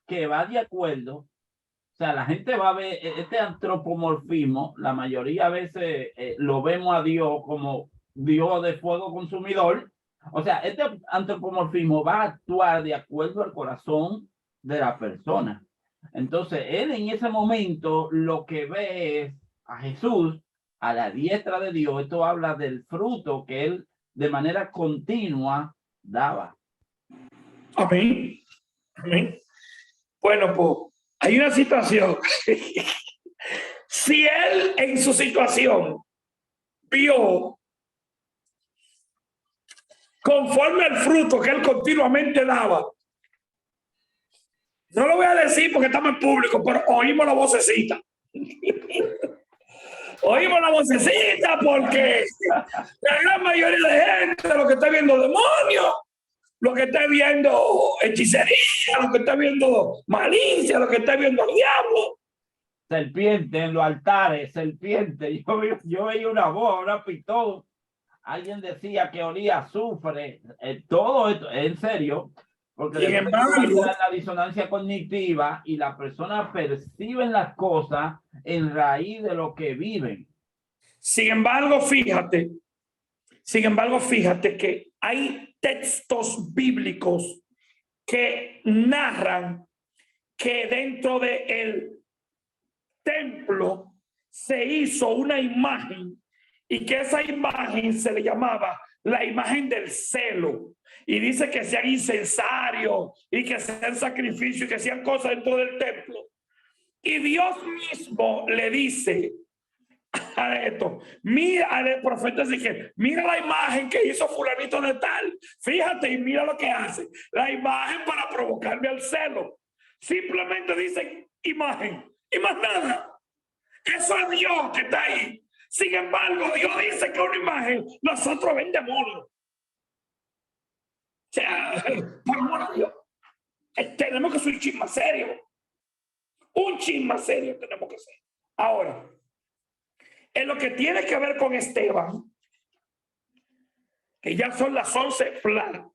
Que va de acuerdo. O sea, la gente va a ver este antropomorfismo, la mayoría de veces lo vemos a Dios como Dios de fuego consumidor. O sea, este antropomorfismo va a actuar de acuerdo al corazón de la persona. Entonces, él en ese momento lo que ve es a Jesús a la diestra de Dios. Esto habla del fruto que él de manera continua daba. Amén. Amén. Bueno, pues hay una situación. Si él en su situación vio conforme al fruto que él continuamente daba, no lo voy a decir porque estamos en público, pero oímos la vocecita. Oímos la vocecita porque la gran mayoría de gente lo que está viendo demonios, lo que está viendo hechicería, lo que está viendo malicia, lo que está viendo el diablo. Serpiente en los altares, serpiente. Yo veía una voz, una pitón. Alguien decía que olía azufre. Todo esto, en serio, porque Sin embargo, la disonancia cognitiva y las personas perciben las cosas en raíz de lo que viven. Sin embargo, fíjate que hay textos bíblicos que narran que dentro del templo se hizo una imagen y que esa imagen se le llamaba la imagen del celo. Y dice que sean incensarios y que sean sacrificios y que sean cosas dentro del templo. Y Dios mismo le dice a esto, mira al profeta Ezequiel, mira la imagen que hizo fulanito de tal, fíjate y mira lo que hace, la imagen para provocarme al celo. Simplemente dice imagen y más nada. Eso es Dios que está ahí. Sin embargo, Dios dice que una imagen nosotros ven demonio. O sea, por amor a Dios, tenemos que ser un chisme serio. Un chisme serio tenemos que ser. Ahora, en lo que tiene que ver con Esteban, que ya son las 11 flat.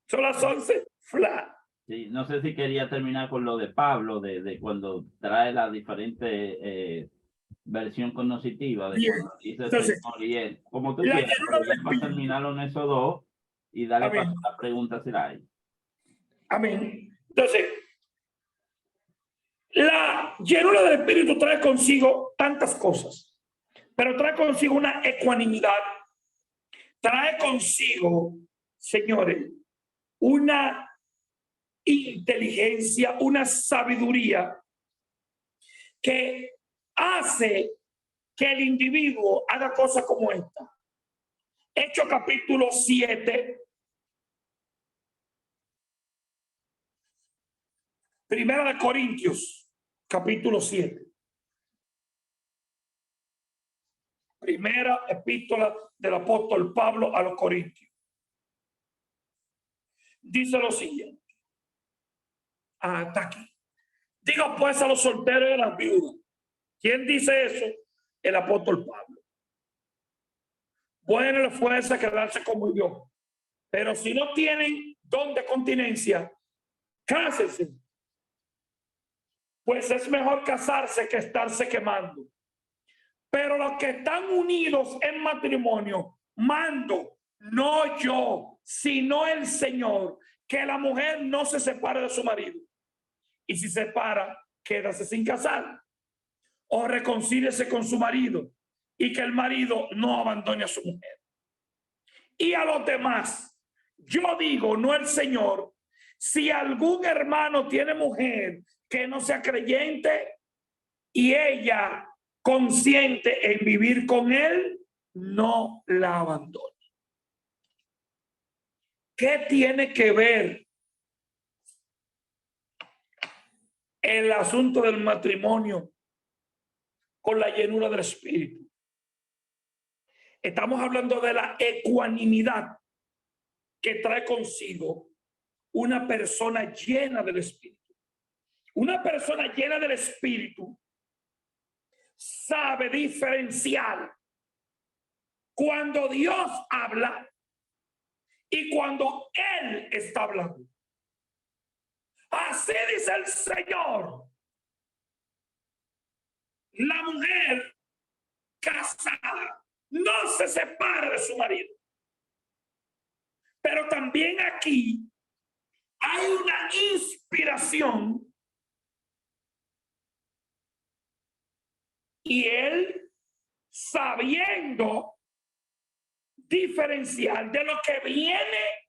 Son las 11 flat. Sí, no sé si quería terminar con lo de Pablo, de cuando trae la diferente versión cognitiva de Bien. dice Entonces, Señor, como tú quieras, pero ya para terminarlo en esos dos y darle para la pregunta si la hay. Amén. Entonces, la llenura del Espíritu trae consigo tantas cosas, pero trae consigo una ecuanimidad, trae consigo, señores, una inteligencia, una sabiduría que hace que el individuo haga cosas como esta. Hechos capítulo 7. Primera de Corintios, capítulo 7. Primera epístola del apóstol Pablo a los Corintios. Dice lo siguiente. Hasta aquí. Digo pues a los solteros y a las viudas. ¿Quién dice eso? El apóstol Pablo. bueno le fuerza quedarse como yo. Pero si no tienen don de continencia, cásense. Pues es mejor casarse que estarse quemando. Pero los que están unidos en matrimonio, mando, no yo, sino el Señor, que la mujer no se separe de su marido. Y si se separa, quédase sin casar. O reconcíliese con su marido, y que el marido no abandone a su mujer. Y a los demás, yo digo, no el Señor, si algún hermano tiene mujer que no sea creyente y ella consciente en vivir con él, no la abandone. ¿Qué tiene que ver el asunto del matrimonio con la llenura del Espíritu? Estamos hablando de la ecuanimidad que trae consigo una persona llena del Espíritu. Una persona llena del Espíritu sabe diferenciar cuando Dios habla y cuando Él está hablando. Así dice el Señor. La mujer casada no se separa de su marido. Pero también aquí hay una inspiración y él, sabiendo diferenciar de lo que viene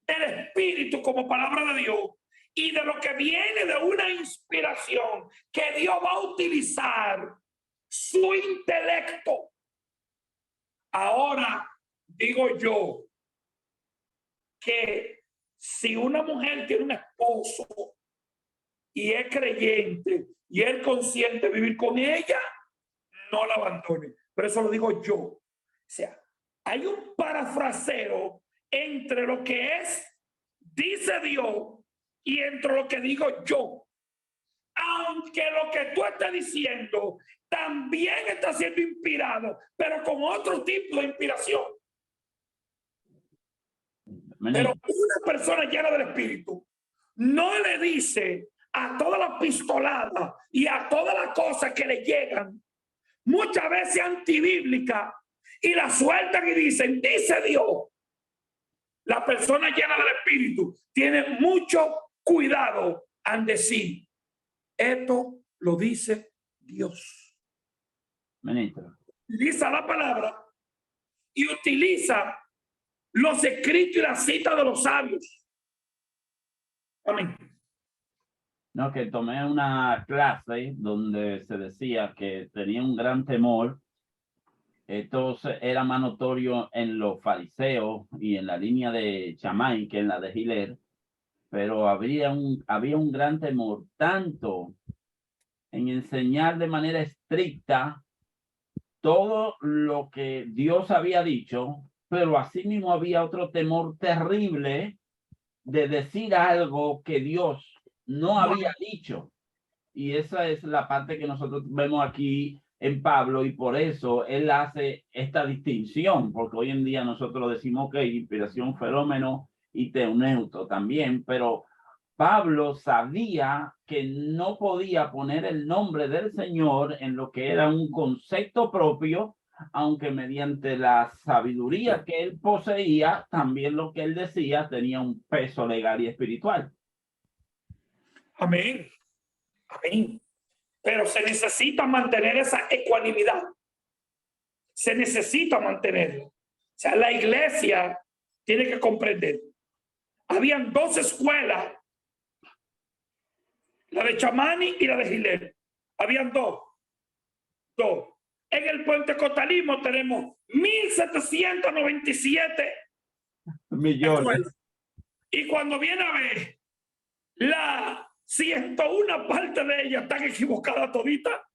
del Espíritu como palabra de Dios y de lo que viene de una inspiración que Dios va a utilizar su intelecto. Ahora digo yo que si una mujer tiene un esposo y es creyente y es consciente de vivir con ella, no la abandone. Pero eso lo digo yo. O sea, hay un parafraseo entre lo que es, dice Dios, y entre lo que digo yo. Aunque lo que tú estás diciendo también está siendo inspirado, pero con otro tipo de inspiración. Pero una persona llena del Espíritu no le dice a todas las pistoladas y a todas las cosas que le llegan, muchas veces antibíblicas, y la sueltan y dicen, dice Dios. La persona llena del Espíritu tiene mucho cuidado en decir, esto lo dice Dios. Ministro. Utiliza la palabra y utiliza los escritos y las citas de los sabios. Amén. No, que tomé una clase donde se decía que tenía un gran temor. Entonces era más notorio en los fariseos y en la línea de Shammai que en la de Giler, pero había un gran temor tanto en enseñar de manera estricta todo lo que Dios había dicho, pero asimismo había otro temor terrible de decir algo que Dios no había dicho. Y esa es la parte que nosotros vemos aquí en Pablo, y por eso él hace esta distinción, porque hoy en día nosotros decimos que inspiración, fenómeno y teuneuto también, pero Pablo sabía que no podía poner el nombre del Señor en lo que era un concepto propio, aunque mediante la sabiduría que él poseía, también lo que él decía tenía un peso legal y espiritual. Amén. Amén. Pero se necesita mantener esa ecuanimidad. Se necesita mantenerla. O sea, la iglesia tiene que comprender. Habían dos escuelas, la de Chamani y la de Giler. Habían dos. En el pentecostalismo tenemos 1,797 millones. escuelas. Y cuando viene a ver, la 101 parte de ellas están equivocadas todita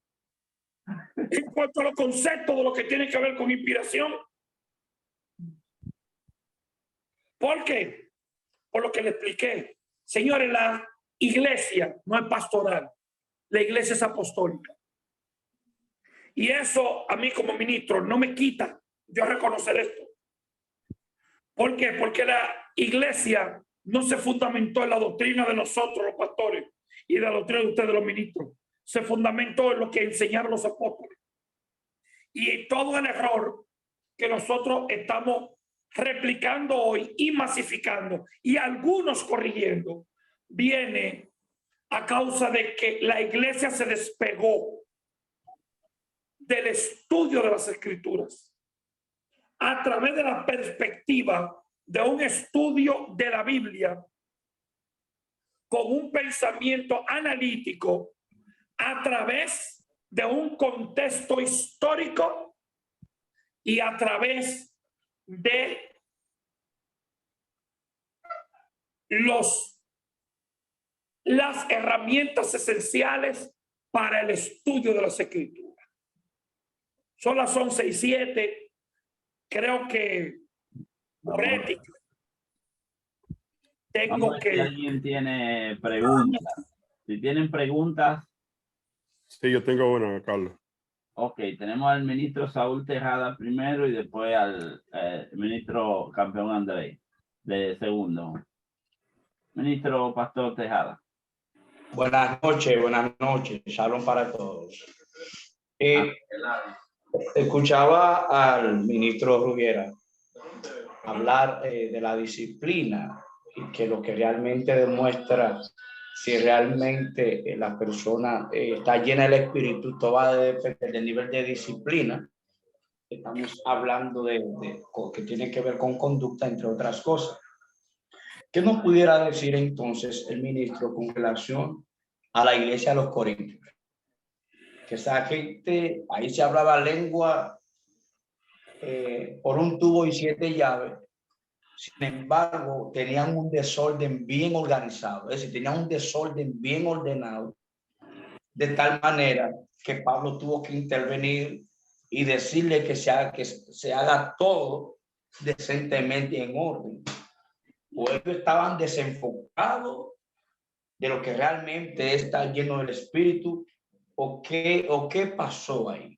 en cuanto a los conceptos de lo que tiene que ver con inspiración. ¿Por qué? Por lo que le expliqué. Señores, la iglesia no es pastoral, la iglesia es apostólica. Y eso a mí como ministro no me quita yo reconocer esto. ¿Por qué? Porque la iglesia no se fundamentó en la doctrina de nosotros, los pastores, y de la doctrina de ustedes, los ministros. Se fundamentó en lo que enseñaron los apóstoles. Y todo el error que nosotros estamos replicando hoy y masificando, y algunos corrigiendo, viene a causa de que la iglesia se despegó del estudio de las escrituras a través de la perspectiva de un estudio de la Biblia con un pensamiento analítico a través de un contexto histórico y a través de las herramientas esenciales para el estudio de las escrituras. Son las 11:07. Creo que por ética tengo Vamos a ver si que... alguien tiene preguntas. Si tienen preguntas, Sí, yo tengo una, Carlos. ok, tenemos al ministro Saúl Tejada primero y después al ministro Campeón Andrés de segundo. Ministro Pastor Tejada. Buenas noches, shalom para todos. Escuchaba al ministro Rubiera hablar de la disciplina y que lo que realmente demuestra si realmente la persona está llena del espíritu, todo va a depender del nivel de disciplina. Estamos hablando de que tiene que ver con conducta, entre otras cosas. ¿Qué nos pudiera decir entonces el ministro con relación a la iglesia de los Corintios? Que esa gente, ahí se hablaba lengua por un tubo y 7 llaves. Sin embargo, tenían un desorden bien organizado, es decir, tenían un desorden bien ordenado, de tal manera que Pablo tuvo que intervenir y decirle que se haga todo decentemente y en orden. O ellos estaban desenfocados de lo que realmente está lleno del Espíritu, o qué pasó ahí.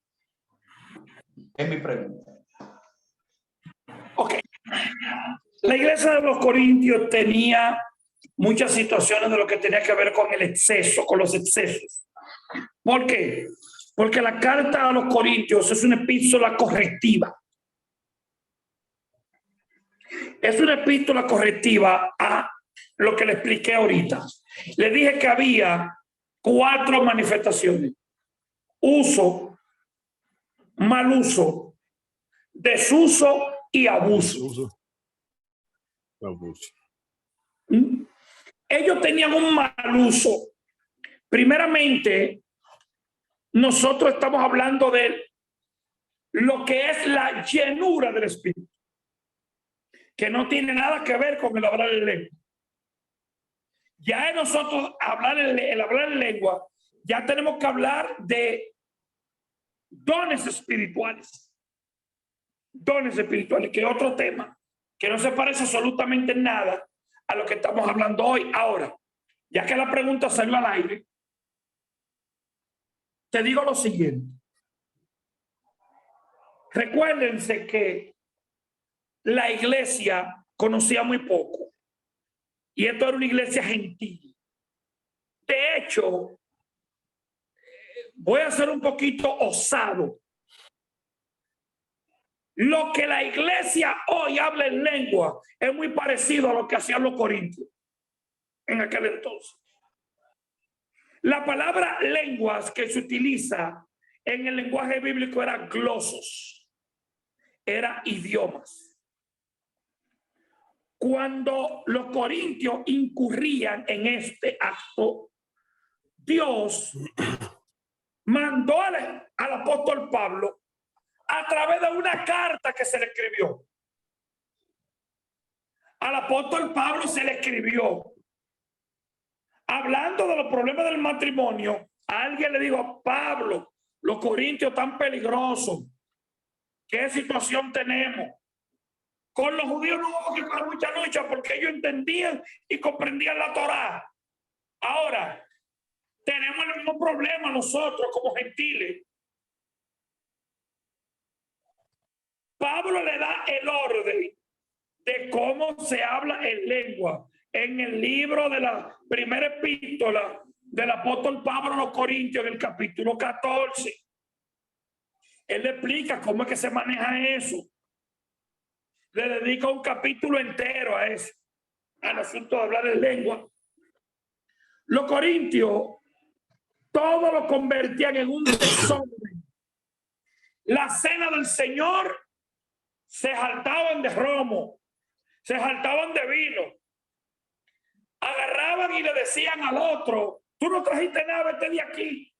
Es mi pregunta. Ok. La iglesia de los Corintios tenía muchas situaciones de lo que tenía que ver con el exceso, con los excesos. ¿Por qué? Porque la carta a los Corintios es una epístola correctiva. Es una epístola correctiva a lo que le expliqué ahorita. Le dije que había 4 manifestaciones: uso, mal uso, desuso y abuso. Ellos tenían un mal uso. Primeramente, nosotros estamos hablando de lo que es la llenura del Espíritu, que no tiene nada que ver con el hablar en lengua. Ya en nosotros el hablar en lengua, ya tenemos que hablar de dones espirituales. Dones espirituales, que es otro tema, que no se parece absolutamente en nada a lo que estamos hablando hoy. Ahora, ya que la pregunta salió al aire, te digo lo siguiente. Recuérdense que la iglesia conocía muy poco y esto era una iglesia gentil. De hecho, voy a ser un poquito osado. Lo que la iglesia hoy habla en lengua es muy parecido a lo que hacían los corintios en aquel entonces. La palabra lenguas que se utiliza en el lenguaje bíblico era glosos, era idiomas. Cuando los corintios incurrían en este acto, Dios mandó al apóstol Pablo a través de una carta que se le escribió. Al apóstol Pablo se le escribió hablando de los problemas del matrimonio. A alguien le dijo: Pablo, los corintios tan peligrosos, ¿qué situación tenemos? Con los judíos no hubo que coger mucha lucha porque ellos entendían y comprendían la Torá. Ahora, tenemos el mismo problema nosotros como gentiles. Pablo le da el orden de cómo se habla en lengua. En el libro de la primera epístola del apóstol Pablo a los Corintios, en el capítulo 14, él le explica cómo es que se maneja eso. Le dedica un capítulo entero a eso, al asunto de hablar en lengua. Los corintios, todo lo convertían en un desorden. La cena del Señor, se jaltaban de romo, se jaltaban de vino, agarraban y le decían al otro: tú no trajiste nada, vete de aquí.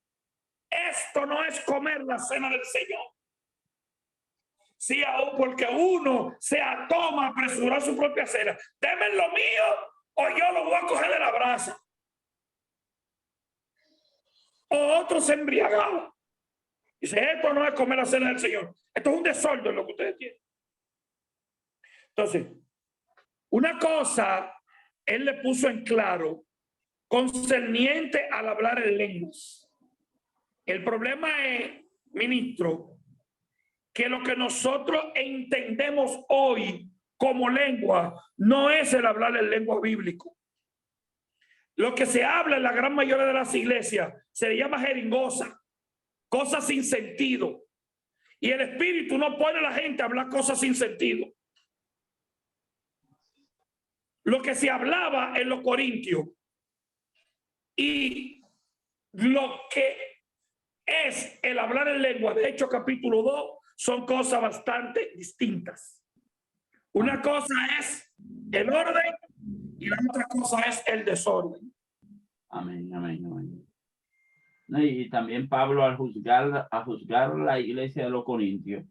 Esto no es comer la cena del Señor. Sí, aún porque uno se toma a apresurar su propia cena. Deme lo mío o yo lo voy a coger de la brasa. O otro se embriagaba. Dice: esto no es comer la cena del Señor. Esto es un desorden lo que ustedes tienen. Entonces, una cosa él le puso en claro concerniente al hablar en lenguas. El problema es, ministro, que lo que nosotros entendemos hoy como lengua no es el hablar en lengua bíblico. Lo que se habla en la gran mayoría de las iglesias se le llama jeringosa, cosas sin sentido. Y el Espíritu no pone a la gente a hablar cosas sin sentido. Lo que se hablaba en los Corintios y lo que es el hablar en lengua de Hechos capítulo 2 son cosas bastante distintas. Una cosa es el orden y la otra cosa es el desorden. Amén, amén, amén. No, y también Pablo al juzgar la iglesia de los Corintios,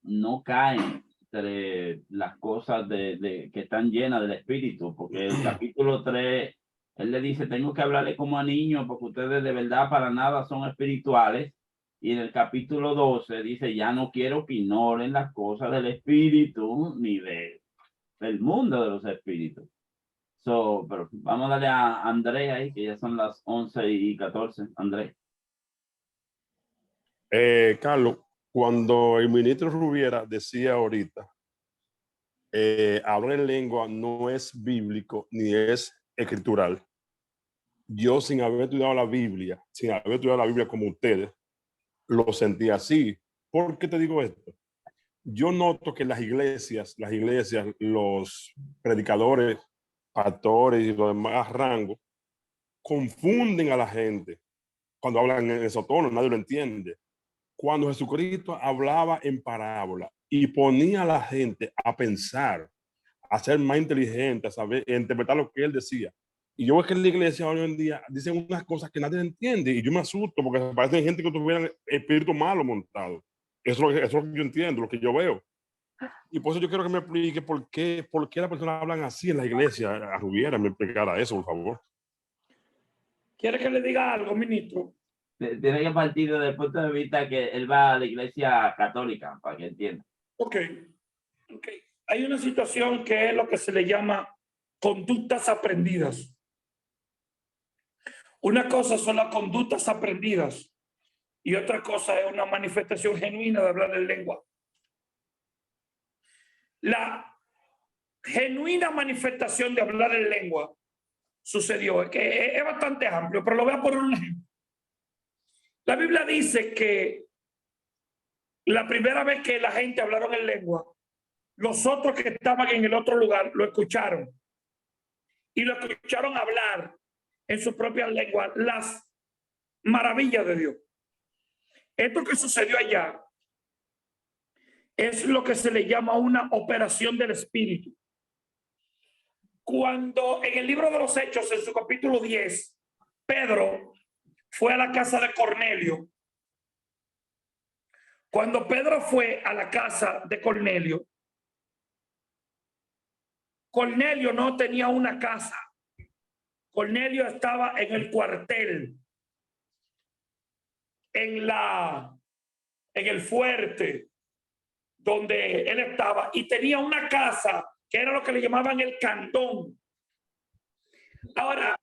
no caen entre las cosas que están llenas del Espíritu, porque el capítulo 3, él le dice: tengo que hablarle como a niños, porque ustedes de verdad para nada son espirituales. Y en el capítulo 12 dice: ya no quiero que ignoren las cosas del Espíritu ni del mundo de los espíritus. Pero vamos a darle a Andrés ahí, que ya son las 11:14. Andrés. Carlos, cuando el ministro Rubiera decía ahorita, hablar en lengua no es bíblico ni es escritural. Yo, sin haber estudiado la Biblia, como ustedes, lo sentí así. ¿Por qué te digo esto? Yo noto que las iglesias, los predicadores, pastores y los demás rangos confunden a la gente cuando hablan en esos tonos, nadie lo entiende. Cuando Jesucristo hablaba en parábola y ponía a la gente a pensar, a ser más inteligente, a saber, a interpretar lo que él decía. Y yo veo que en la iglesia hoy en día dicen unas cosas que nadie entiende y yo me asusto porque parecen gente que tuvieran espíritu malo montado. Eso es lo que yo entiendo, lo que yo veo. Y por eso yo quiero que me explique por qué las personas hablan así en la iglesia. A Rubiera me explicara eso, por favor. ¿Quiere que le diga algo, ministro? Tiene que partir desde el punto de vista que él va a la iglesia católica, para que entienda. Ok. Hay una situación que es lo que se le llama conductas aprendidas. Una cosa son las conductas aprendidas y otra cosa es una manifestación genuina de hablar en lengua. La genuina manifestación de hablar en lengua sucedió, que es bastante amplio, pero lo voy a poner un ejemplo. La Biblia dice que la primera vez que la gente hablaron en lengua, los otros que estaban en el otro lugar lo escucharon y lo escucharon hablar en su propia lengua las maravillas de Dios. Esto que sucedió allá es lo que se le llama una operación del Espíritu. Cuando en el libro de los Hechos, en su capítulo 10, Pedro fue a la casa de Cornelio. Cuando Pedro fue a la casa de Cornelio, Cornelio no tenía una casa. Cornelio estaba en el cuartel, en el fuerte donde él estaba, y tenía una casa que era lo que le llamaban el cantón. Ahora,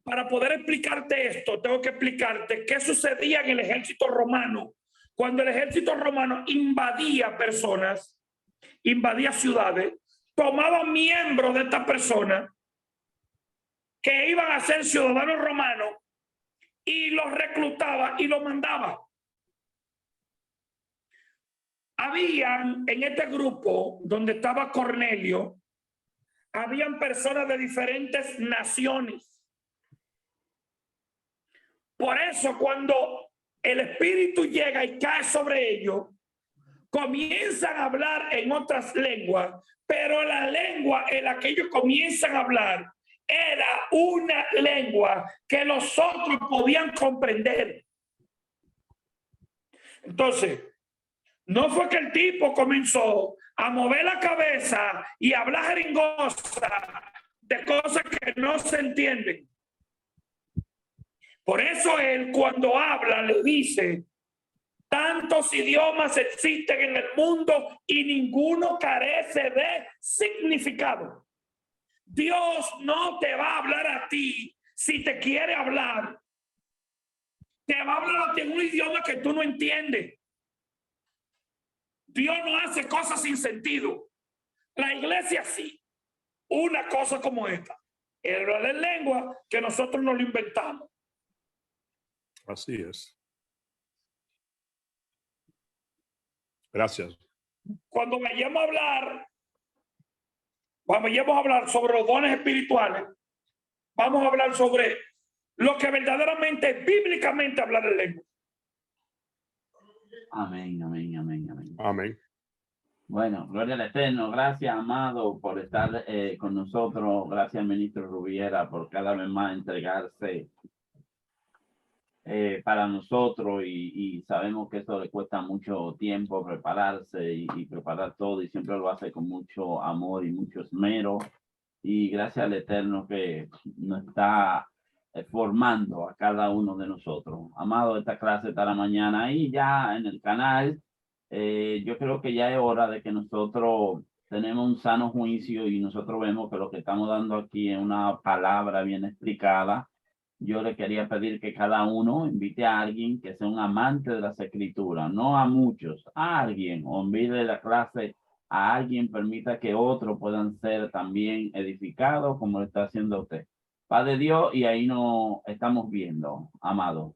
para poder explicarte esto, tengo que explicarte qué sucedía en el ejército romano cuando el ejército romano invadía personas invadía ciudades, tomaba miembros de estas personas que iban a ser ciudadanos romanos y los reclutaba y los mandaba. Habían en este grupo donde estaba Cornelio, habían personas de diferentes naciones. Por eso cuando el Espíritu llega y cae sobre ellos, comienzan a hablar en otras lenguas, pero la lengua en la que ellos comienzan a hablar era una lengua que los otros podían comprender. Entonces, no fue que el tipo comenzó a mover la cabeza y a hablar jeringosa de cosas que no se entienden. Por eso él, cuando habla, le dice: tantos idiomas existen en el mundo y ninguno carece de significado. Dios no te va a hablar a ti si te quiere hablar. Te va a hablar a ti en un idioma que tú no entiendes. Dios no hace cosas sin sentido. La iglesia sí. Una cosa como esta. El hablar en lengua que nosotros no lo inventamos. Así es. Gracias. Cuando vayamos a hablar sobre los dones espirituales, vamos a hablar sobre lo que verdaderamente, bíblicamente, hablar en lengua. Amén, amén, amén, amén. Amén. Bueno, gloria al Eterno. Gracias, amado, por estar con nosotros. Gracias, ministro Rubiera, por cada vez más entregarse para nosotros y sabemos que eso le cuesta mucho tiempo prepararse y preparar todo y siempre lo hace con mucho amor y mucho esmero. Y gracias al Eterno que nos está formando a cada uno de nosotros. Amado, esta clase estará mañana ahí ya en el canal. Yo creo que ya es hora de que nosotros tenemos un sano juicio y nosotros vemos que lo que estamos dando aquí es una palabra bien explicada. Yo le quería pedir que cada uno invite a alguien que sea un amante de las escrituras, no a muchos, a alguien, o envíe la clase a alguien, permita que otros puedan ser también edificados como lo está haciendo usted. Padre Dios, y ahí nos estamos viendo, amado.